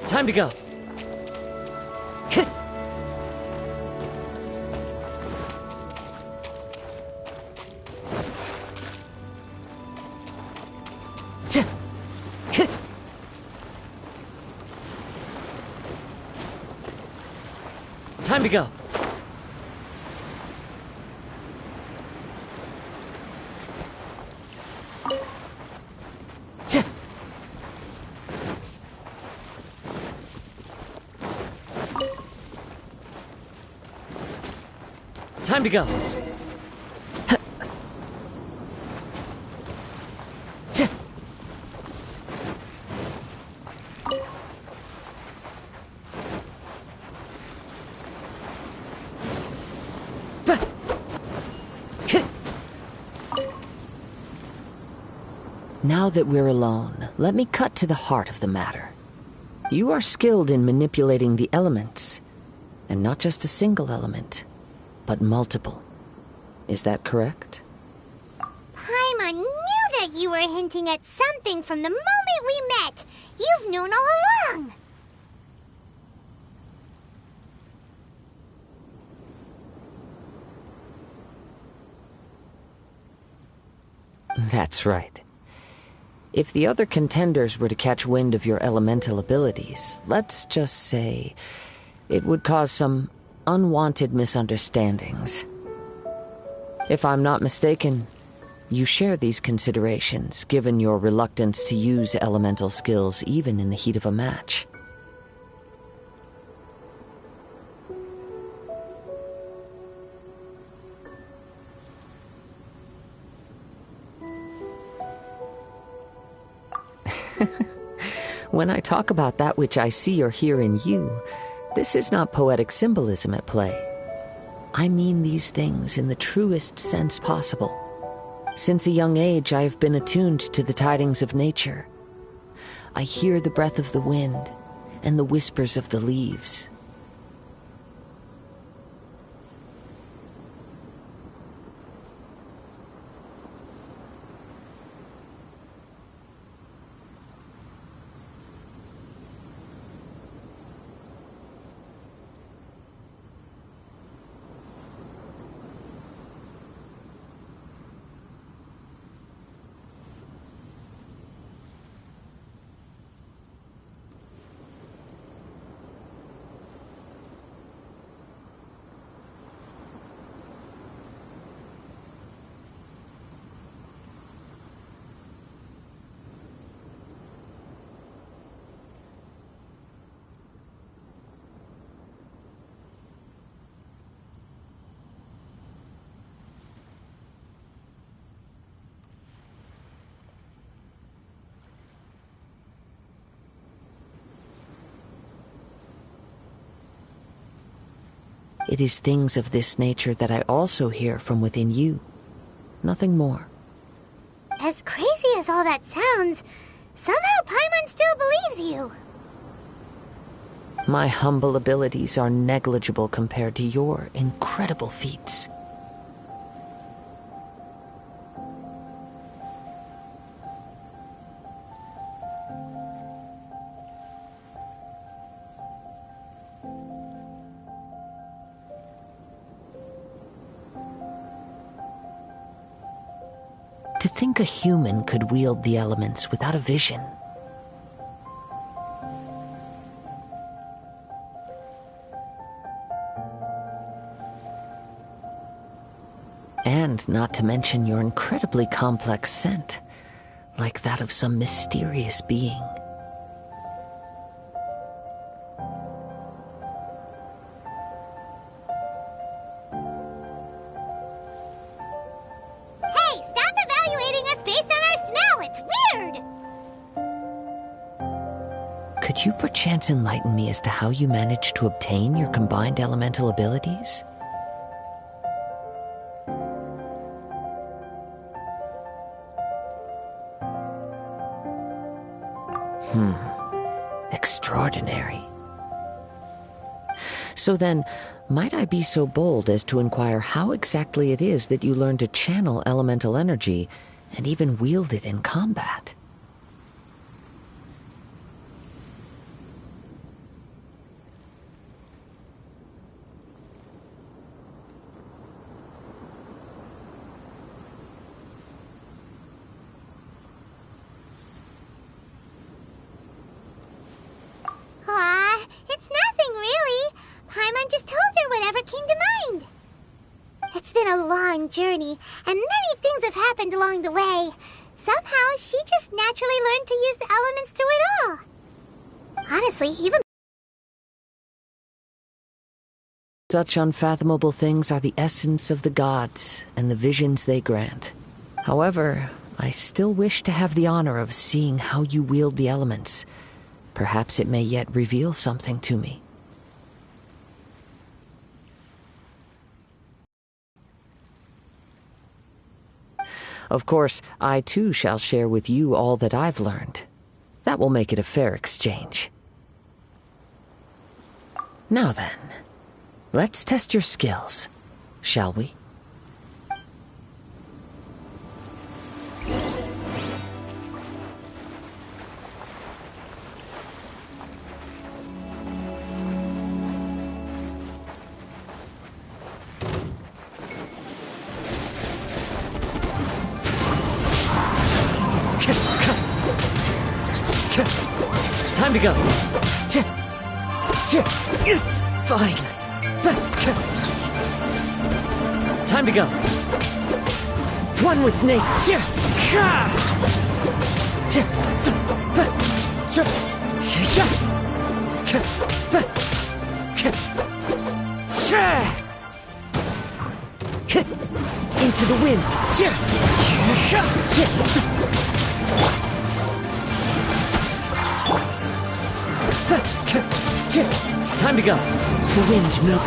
Time to go. Time to go. Time to go. Now that we're alone, let me cut to the heart of the matter. You are skilled in manipulating the elements, and not just a single element, but multiple. Is that correct? Paimon knew that you were hinting at something from the moment we met. You've known all along. That's right. If the other contenders were to catch wind of your elemental abilities, let's just say it would cause some unwanted misunderstandings. If I'm not mistaken, you share these considerations, given your reluctance to use elemental skills even in the heat of a match. When I talk about that which I see or hear in you, this is not poetic symbolism at play. I mean these things in the truest sense possible. Since a young age, I have been attuned to the tidings of nature. I hear the breath of the wind and the whispers of the leaves. It is things of this nature that I also hear from within you. Nothing more. As crazy as all that sounds, somehow Paimon still believes you. My humble abilities are negligible compared to your incredible feats. To think a human could wield the elements without a vision. And not to mention your incredibly complex scent, like that of some mysterious being. Hey, stop evaluating us based on our smell! It's weird! Could you perchance enlighten me as to how you managed to obtain your combined elemental abilities? Extraordinary. So then, might I be so bold as to inquire how exactly it is that you learn to channel elemental energy and even wield it in combat? It's nothing, really. Paimon just told her whatever came to mind. It's been a long journey, and many things have happened along the way. Somehow, she just naturally learned to use the elements through it all. Honestly, even... Such unfathomable things are the essence of the gods and the visions they grant. However, I still wish to have the honor of seeing how you wield the elements. Perhaps it may yet reveal something to me. Of course, I too shall share with you all that I've learned. That will make it a fair exchange. Now then, let's test your skills, shall we? Time to go. It's fine. Time to go. One with nature. Into the wind. Time to go. The wind knows.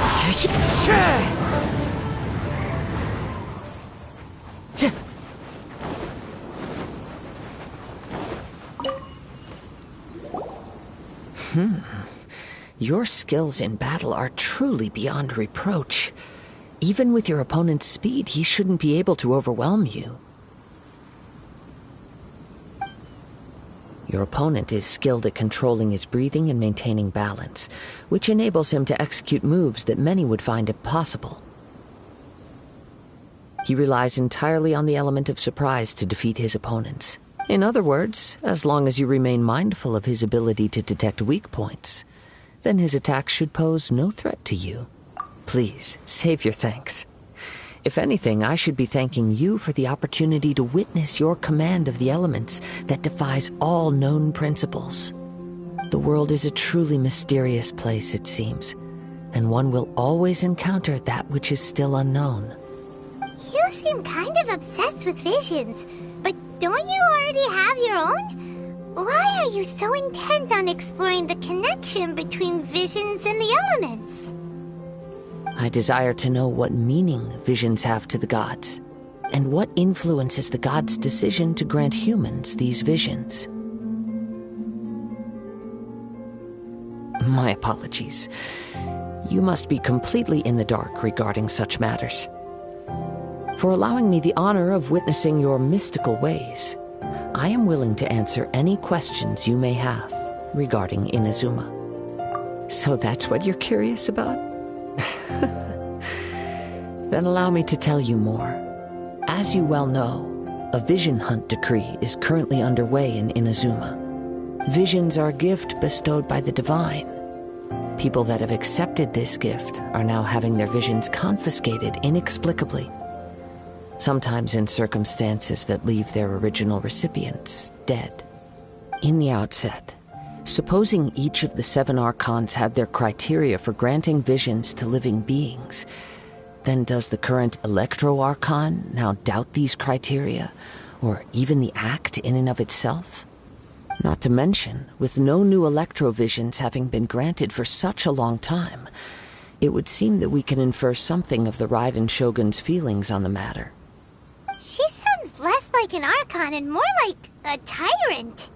Your skills in battle are truly beyond reproach. Even with your opponent's speed, he shouldn't be able to overwhelm you. Your opponent is skilled at controlling his breathing and maintaining balance, which enables him to execute moves that many would find impossible. He relies entirely on the element of surprise to defeat his opponents. In other words, as long as you remain mindful of his ability to detect weak points, then his attacks should pose no threat to you. Please, save your thanks. If anything, I should be thanking you for the opportunity to witness your command of the elements that defies all known principles. The world is a truly mysterious place, it seems, and one will always encounter that which is still unknown. You seem kind of obsessed with visions, but don't you already have your own? Why are you so intent on exploring the connection between visions and the elements? I desire to know what meaning visions have to the gods, and what influences the gods' decision to grant humans these visions. My apologies. You must be completely in the dark regarding such matters. For allowing me the honor of witnessing your mystical ways, I am willing to answer any questions you may have regarding Inazuma. So that's what you're curious about? Then allow me to tell you more. As you well know, a vision hunt decree is currently underway in Inazuma. Visions are a gift bestowed by the divine. People that have accepted this gift are now having their visions confiscated inexplicably, sometimes in circumstances that leave their original recipients dead. In the outset, supposing each of the 7 Archons had their criteria for granting visions to living beings, then does the current Electro-Archon now doubt these criteria, or even the act in and of itself? Not to mention, with no new Electro-visions having been granted for such a long time, it would seem that we can infer something of the Raiden Shogun's feelings on the matter. She sounds less like an Archon and more like a tyrant.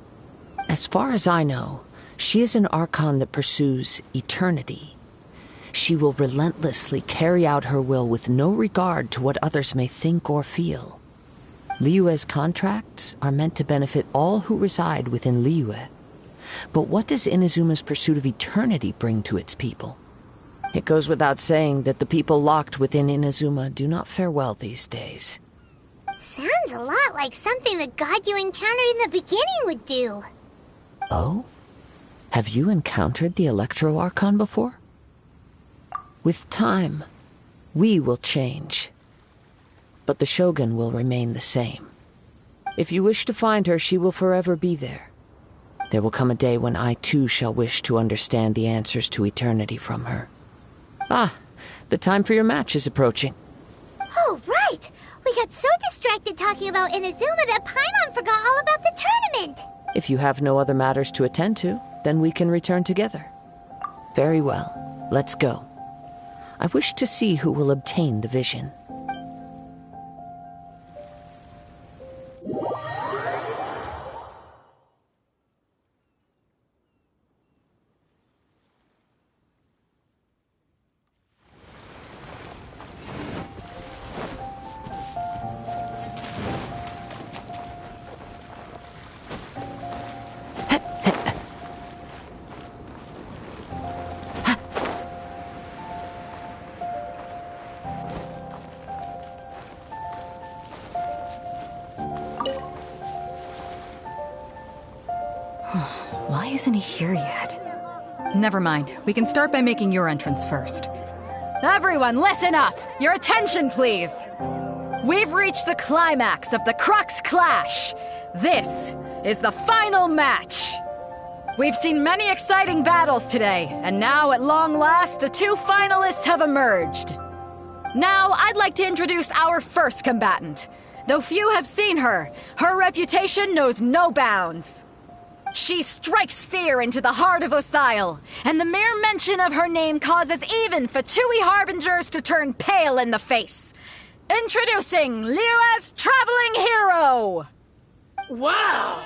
As far as I know, she is an Archon that pursues eternity. She will relentlessly carry out her will with no regard to what others may think or feel. Liyue's contracts are meant to benefit all who reside within Liyue. But what does Inazuma's pursuit of eternity bring to its people? It goes without saying that the people locked within Inazuma do not fare well these days. Sounds a lot like something the god you encountered in the beginning would do. Oh? Have you encountered the Electro-Archon before? With time, we will change. But the Shogun will remain the same. If you wish to find her, she will forever be there. There will come a day when I too shall wish to understand the answers to eternity from her. Ah, the time for your match is approaching. Oh, right! We got so distracted talking about Inazuma that Paimon forgot all about the tournament! If you have no other matters to attend to, then we can return together. Very well, let's go. I wish to see who will obtain the vision. Why isn't he here yet? Never mind. We can start by making your entrance first. Everyone, listen up! Your attention, please! We've reached the climax of the Crux Clash! This is the final match! We've seen many exciting battles today, and now, at long last, the 2 finalists have emerged. Now, I'd like to introduce our first combatant. Though few have seen her, her reputation knows no bounds. She strikes fear into the heart of Osile, and the mere mention of her name causes even Fatui Harbingers to turn pale in the face. Introducing Liyue's traveling hero! Wow!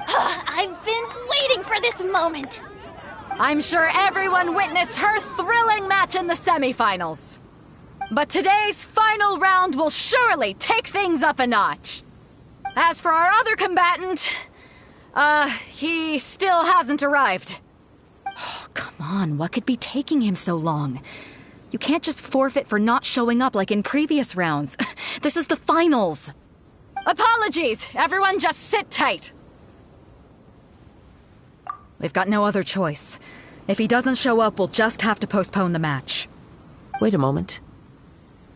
I've been waiting for this moment. I'm sure everyone witnessed her thrilling match in the semifinals. But today's final round will surely take things up a notch. As for our other combatant, he still hasn't arrived. Oh, come on, what could be taking him so long? You can't just forfeit for not showing up like in previous rounds. This is the finals. Apologies, everyone just sit tight. We've got no other choice. If he doesn't show up, we'll just have to postpone the match. Wait a moment.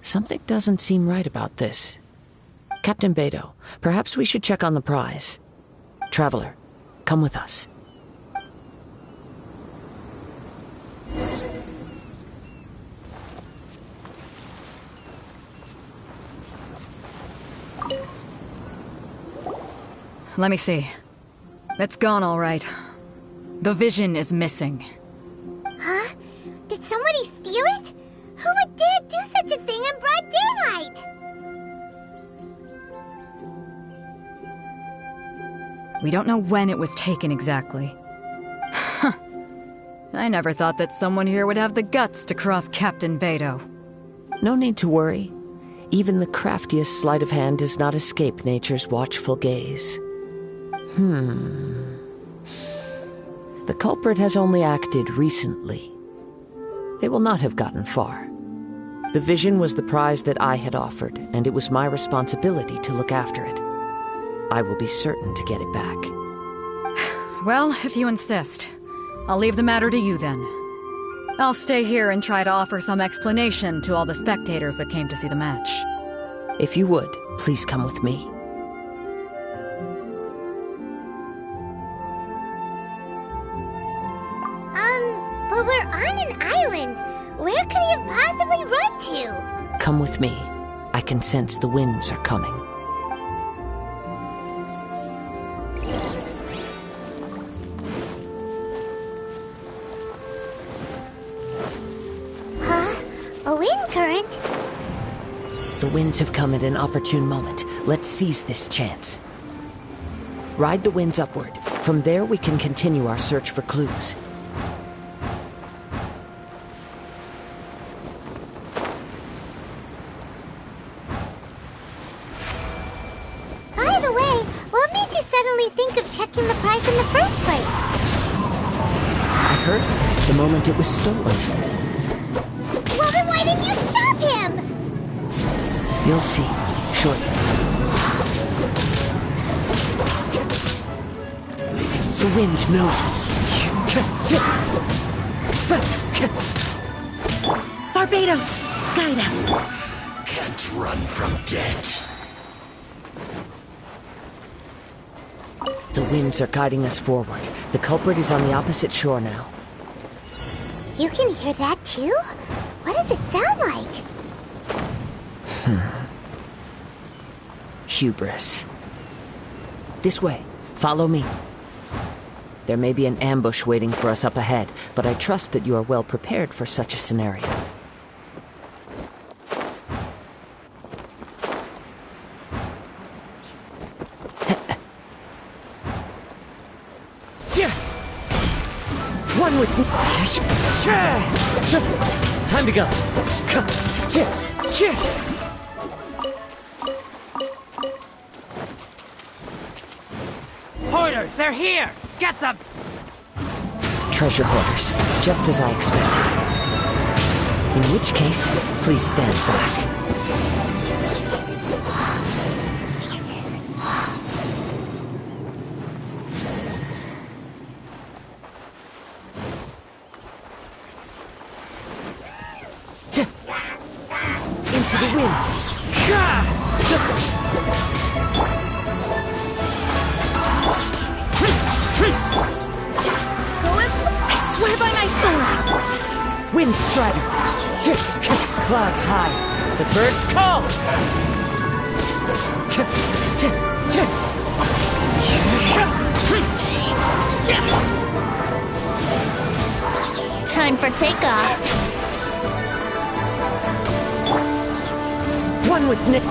Something doesn't seem right about this. Captain Beidou, perhaps we should check on the prize. Traveler, come with us. Let me see. It's gone all right. The vision is missing. Huh? Did somebody steal it? We don't know when it was taken exactly. I never thought that someone here would have the guts to cross Captain Beto. No need to worry. Even the craftiest sleight of hand does not escape nature's watchful gaze. The culprit has only acted recently. They will not have gotten far. The vision was the prize that I had offered, and it was my responsibility to look after it. I will be certain to get it back. Well, if you insist, I'll leave the matter to you then. I'll stay here and try to offer some explanation to all the spectators that came to see the match. If you would, please come with me. But we're on an island. Where could he have possibly run to? Come with me. I can sense the winds are coming. Huh? A wind current? The winds have come at an opportune moment. Let's seize this chance. Ride the winds upward. From there we can continue our search for clues. By the way, what made you suddenly think of checking the prize in the first place? I heard it the moment it was stolen. Well, then why didn't you stop him? You'll see, shortly. The wind knows me. Barbados, guide us. Can't run from death. The winds are guiding us forward. The culprit is on the opposite shore now. You can hear that too? What does it sound like? Hubris. This way. Follow me. There may be an ambush waiting for us up ahead, but I trust that you are well prepared for such a scenario. One with me. Time to go. Hoarders, they're here! Get them! Treasure hoarders, just as I expected. In which case, please stand back. Into the wind. I swear by my sword! Wind strider. Clouds hide. The birds call. Time for takeoff. One with Nick.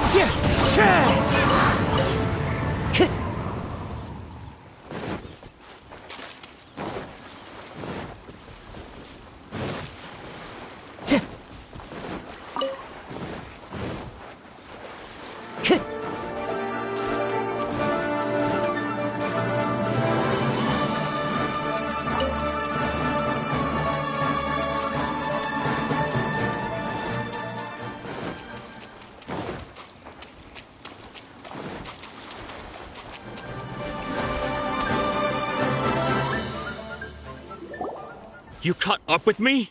You caught up with me?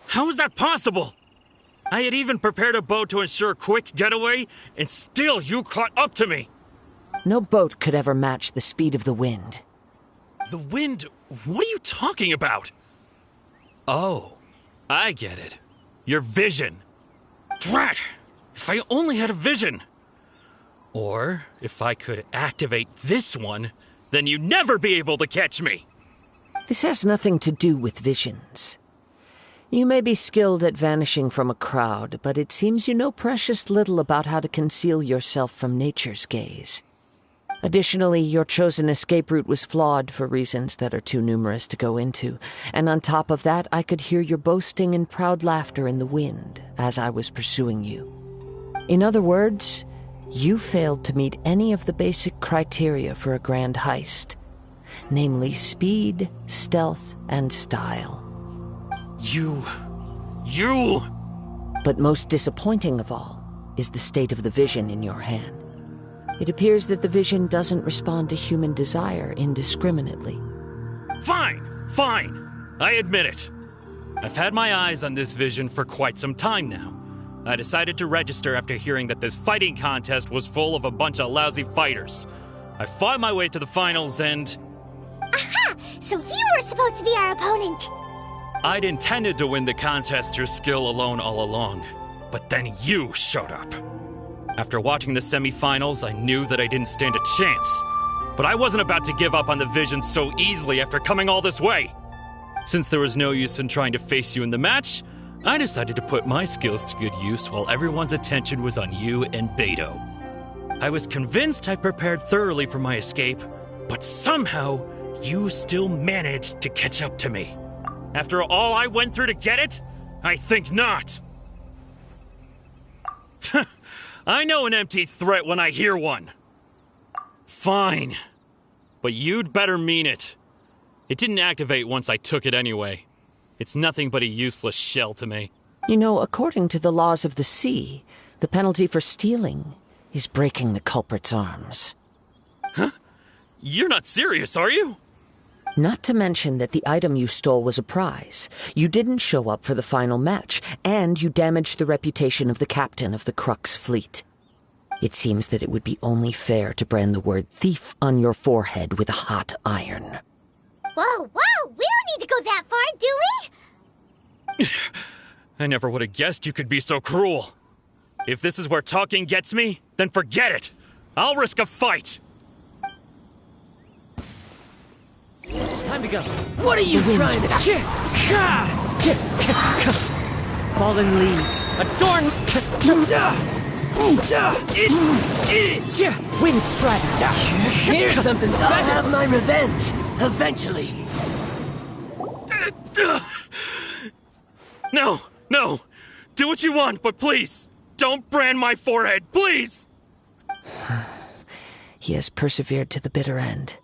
How is that possible? I had even prepared a boat to ensure a quick getaway, and still you caught up to me! No boat could ever match the speed of the wind. The wind? What are you talking about? Oh, I get it. Your vision. Drat! If I only had a vision! Or, if I could activate this one, then you'd never be able to catch me! This has nothing to do with visions. You may be skilled at vanishing from a crowd, but it seems you know precious little about how to conceal yourself from nature's gaze. Additionally, your chosen escape route was flawed for reasons that are too numerous to go into, and on top of that, I could hear your boasting and proud laughter in the wind as I was pursuing you. In other words, you failed to meet any of the basic criteria for a grand heist, namely speed, stealth, and style. You... But most disappointing of all is the state of the vision in your hand. It appears that the vision doesn't respond to human desire indiscriminately. Fine. I admit it. I've had my eyes on this vision for quite some time now. I decided to register after hearing that this fighting contest was full of a bunch of lousy fighters. I fought my way to the finals and... Aha! So you were supposed to be our opponent! I'd intended to win the contest through skill alone all along, but then you showed up. After watching the semifinals, I knew that I didn't stand a chance. But I wasn't about to give up on the vision so easily after coming all this way. Since there was no use in trying to face you in the match, I decided to put my skills to good use while everyone's attention was on you and Beto. I was convinced I prepared thoroughly for my escape, but somehow you still managed to catch up to me. After all I went through to get it? I think not. I know an empty threat when I hear one. Fine. But you'd better mean it. It didn't activate once I took it anyway. It's nothing but a useless shell to me. You know, according to the laws of the sea, the penalty for stealing is breaking the culprit's arms. Huh? You're not serious, are you? Not to mention that the item you stole was a prize. You didn't show up for the final match, and you damaged the reputation of the captain of the Crux fleet. It seems that it would be only fair to brand the word thief on your forehead with a hot iron. Whoa! We don't need to go that far, do we? I never would have guessed you could be so cruel. If this is where talking gets me, then forget it. I'll risk a fight. Time to go. What are you trying to... Fallen leaves. Adorn... Wind strider. Here's something special. I'll have my revenge. Eventually. No. Do what you want, but please, don't brand my forehead, please! He has persevered to the bitter end,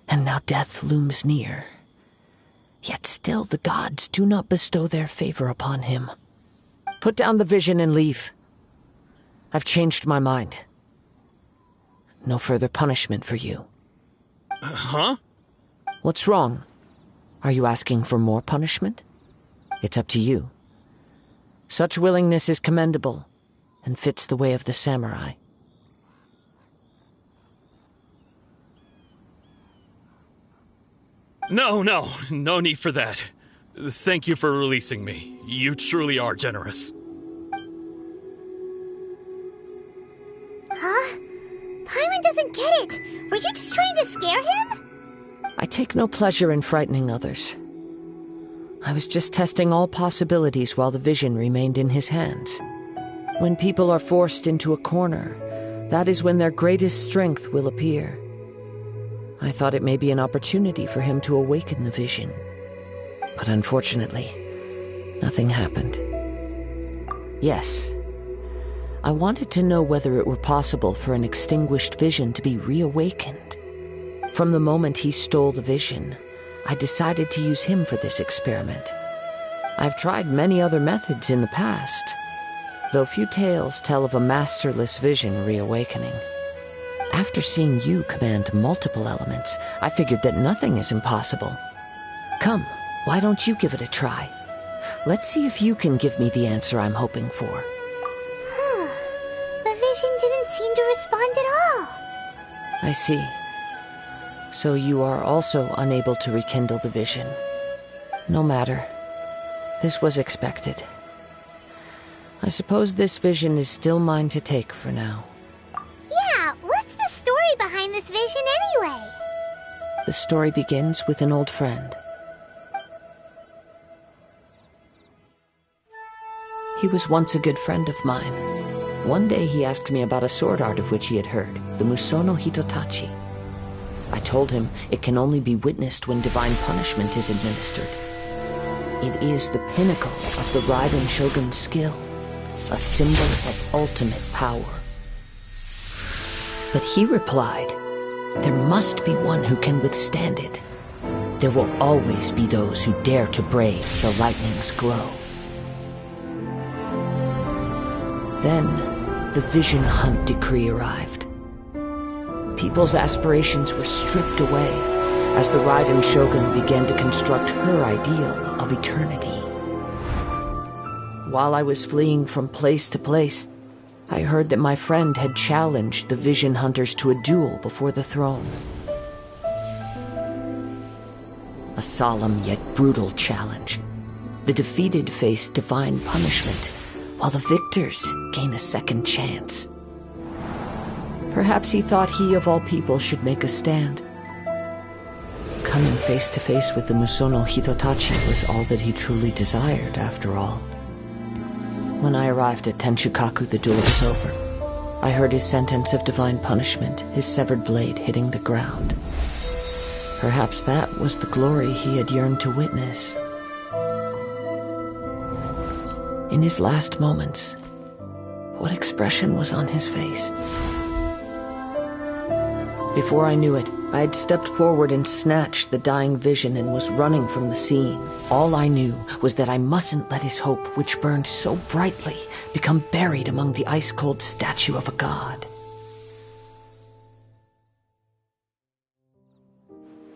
and now death looms near. Yet still the gods do not bestow their favor upon him. Put down the vision and leave. I've changed my mind. No further punishment for you. Huh? What's wrong? Are you asking for more punishment? It's up to you. Such willingness is commendable, and fits the way of the samurai. No need for that. Thank you for releasing me. You truly are generous. Huh? Paimon doesn't get it. Were you just trying to scare him? I take no pleasure in frightening others. I was just testing all possibilities while the vision remained in his hands. When people are forced into a corner, that is when their greatest strength will appear. I thought it may be an opportunity for him to awaken the vision. But unfortunately, nothing happened. Yes, I wanted to know whether it were possible for an extinguished vision to be reawakened. From the moment he stole the vision, I decided to use him for this experiment. I've tried many other methods in the past, though few tales tell of a masterless vision reawakening. After seeing you command multiple elements, I figured that nothing is impossible. Come, why don't you give it a try? Let's see if you can give me the answer I'm hoping for. The vision didn't seem to respond at all. I see. So you are also unable to rekindle the vision. No matter. This was expected. I suppose this vision is still mine to take for now. Yeah, what's the story behind this vision anyway? The story begins with an old friend. He was once a good friend of mine. One day he asked me about a sword art of which he had heard, the Musono Hitotachi. I told him it can only be witnessed when divine punishment is administered. It is the pinnacle of the Raiden Shogun's skill, a symbol of ultimate power. But he replied, there must be one who can withstand it. There will always be those who dare to brave the lightning's glow. Then, the Vision Hunt decree arrived. People's aspirations were stripped away as the Raiden Shogun began to construct her ideal of eternity. While I was fleeing from place to place, I heard that my friend had challenged the Vision Hunters to a duel before the throne. A solemn yet brutal challenge. The defeated face divine punishment, while the victors gain a second chance. Perhaps he thought he of all people should make a stand. Coming face to face with the Musono Hitotachi was all that he truly desired, after all. When I arrived at Tenshukaku, the duel was over. I heard his sentence of divine punishment, his severed blade hitting the ground. Perhaps that was the glory he had yearned to witness. In his last moments, what expression was on his face? Before I knew it, I had stepped forward and snatched the dying vision and was running from the scene. All I knew was that I mustn't let his hope, which burned so brightly, become buried among the ice-cold statue of a god.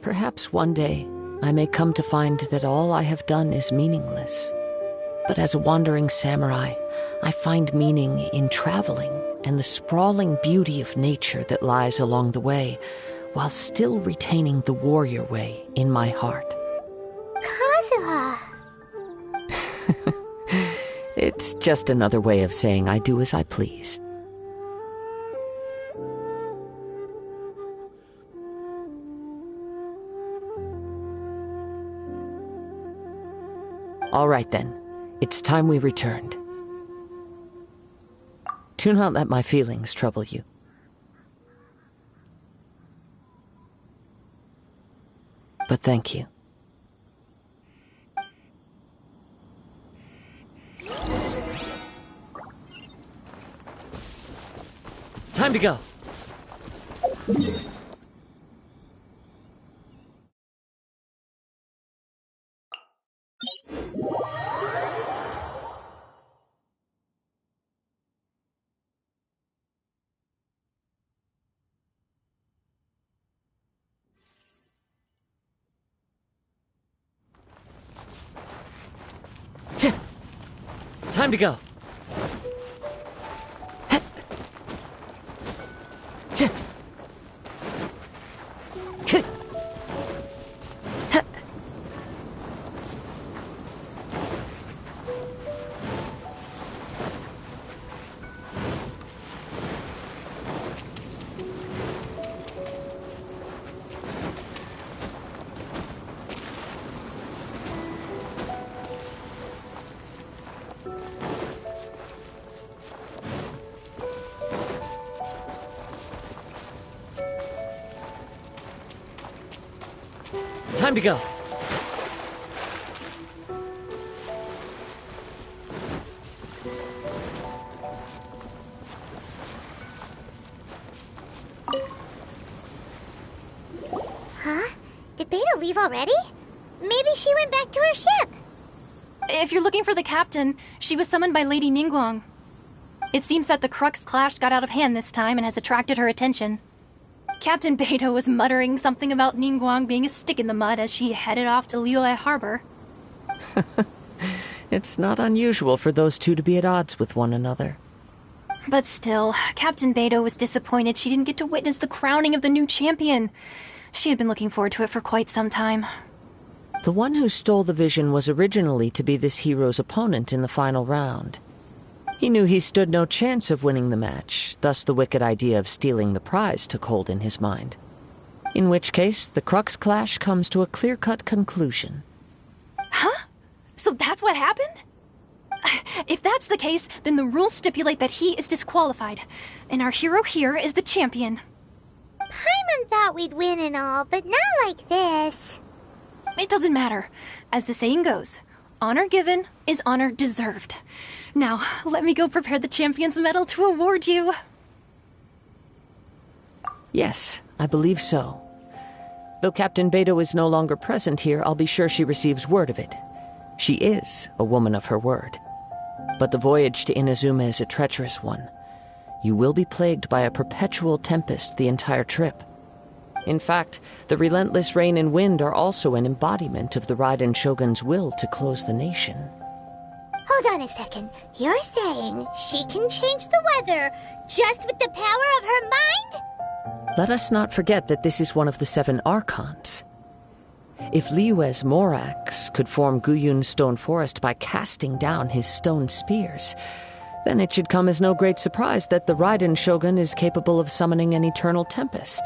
Perhaps one day I may come to find that all I have done is meaningless. But as a wandering samurai, I find meaning in traveling and the sprawling beauty of nature that lies along the way, while still retaining the warrior way in my heart. Kazuha! It's just another way of saying I do as I please. All right then, it's time we returned. Do not let my feelings trouble you. But thank you. Time to go. Time to go. Time to go. Huh? Did Beta leave already? Maybe she went back to her ship. If you're looking for the captain, she was summoned by Lady Ningguang. It seems that the Crux clash got out of hand this time and has attracted her attention. Captain Beto was muttering something about Ningguang being a stick in the mud as she headed off to Liyue Harbor. It's not unusual for those two to be at odds with one another. But still, Captain Beto was disappointed she didn't get to witness the crowning of the new champion. She had been looking forward to it for quite some time. The one who stole the vision was originally to be this hero's opponent in the final round. He knew he stood no chance of winning the match, thus the wicked idea of stealing the prize took hold in his mind. In which case, the Crux clash comes to a clear-cut conclusion. Huh? So that's what happened? If that's the case, then the rules stipulate that he is disqualified, and our hero here is the champion. Paimon Everyone thought we'd win and all, but not like this. It doesn't matter. As the saying goes, honor given is honor deserved. Now, let me go prepare the champion's medal to award you. Yes, I believe so. Though Captain Beto is no longer present here, I'll be sure she receives word of it. She is a woman of her word. But the voyage to Inazuma is a treacherous one. You will be plagued by a perpetual tempest the entire trip. In fact, the relentless rain and wind are also an embodiment of the Raiden Shogun's will to close the nation. Hold on a second. You're saying she can change the weather just with the power of her mind? Let us not forget that this is one of the 7 Archons. If Liyue's Morax could form Guyun's stone forest by casting down his stone spears, then it should come as no great surprise that the Raiden Shogun is capable of summoning an eternal tempest.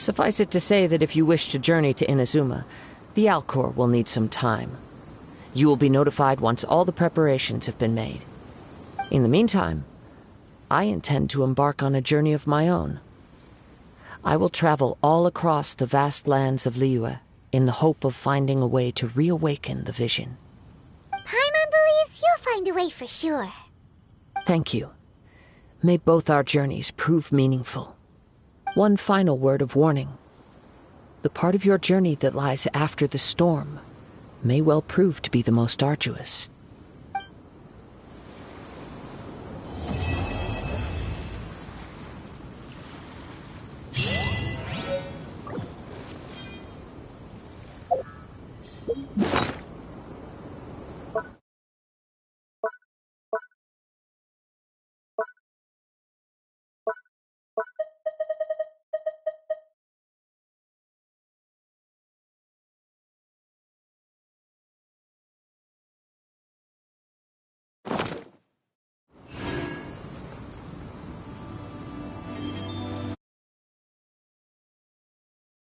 Suffice it to say that if you wish to journey to Inazuma, the Alcor will need some time. You will be notified once all the preparations have been made. In the meantime, I intend to embark on a journey of my own. I will travel all across the vast lands of Liyue in the hope of finding a way to reawaken the vision. Paimon believes you'll find a way for sure. Thank you. May both our journeys prove meaningful. One final word of warning. The part of your journey that lies after the storm may well prove to be the most arduous.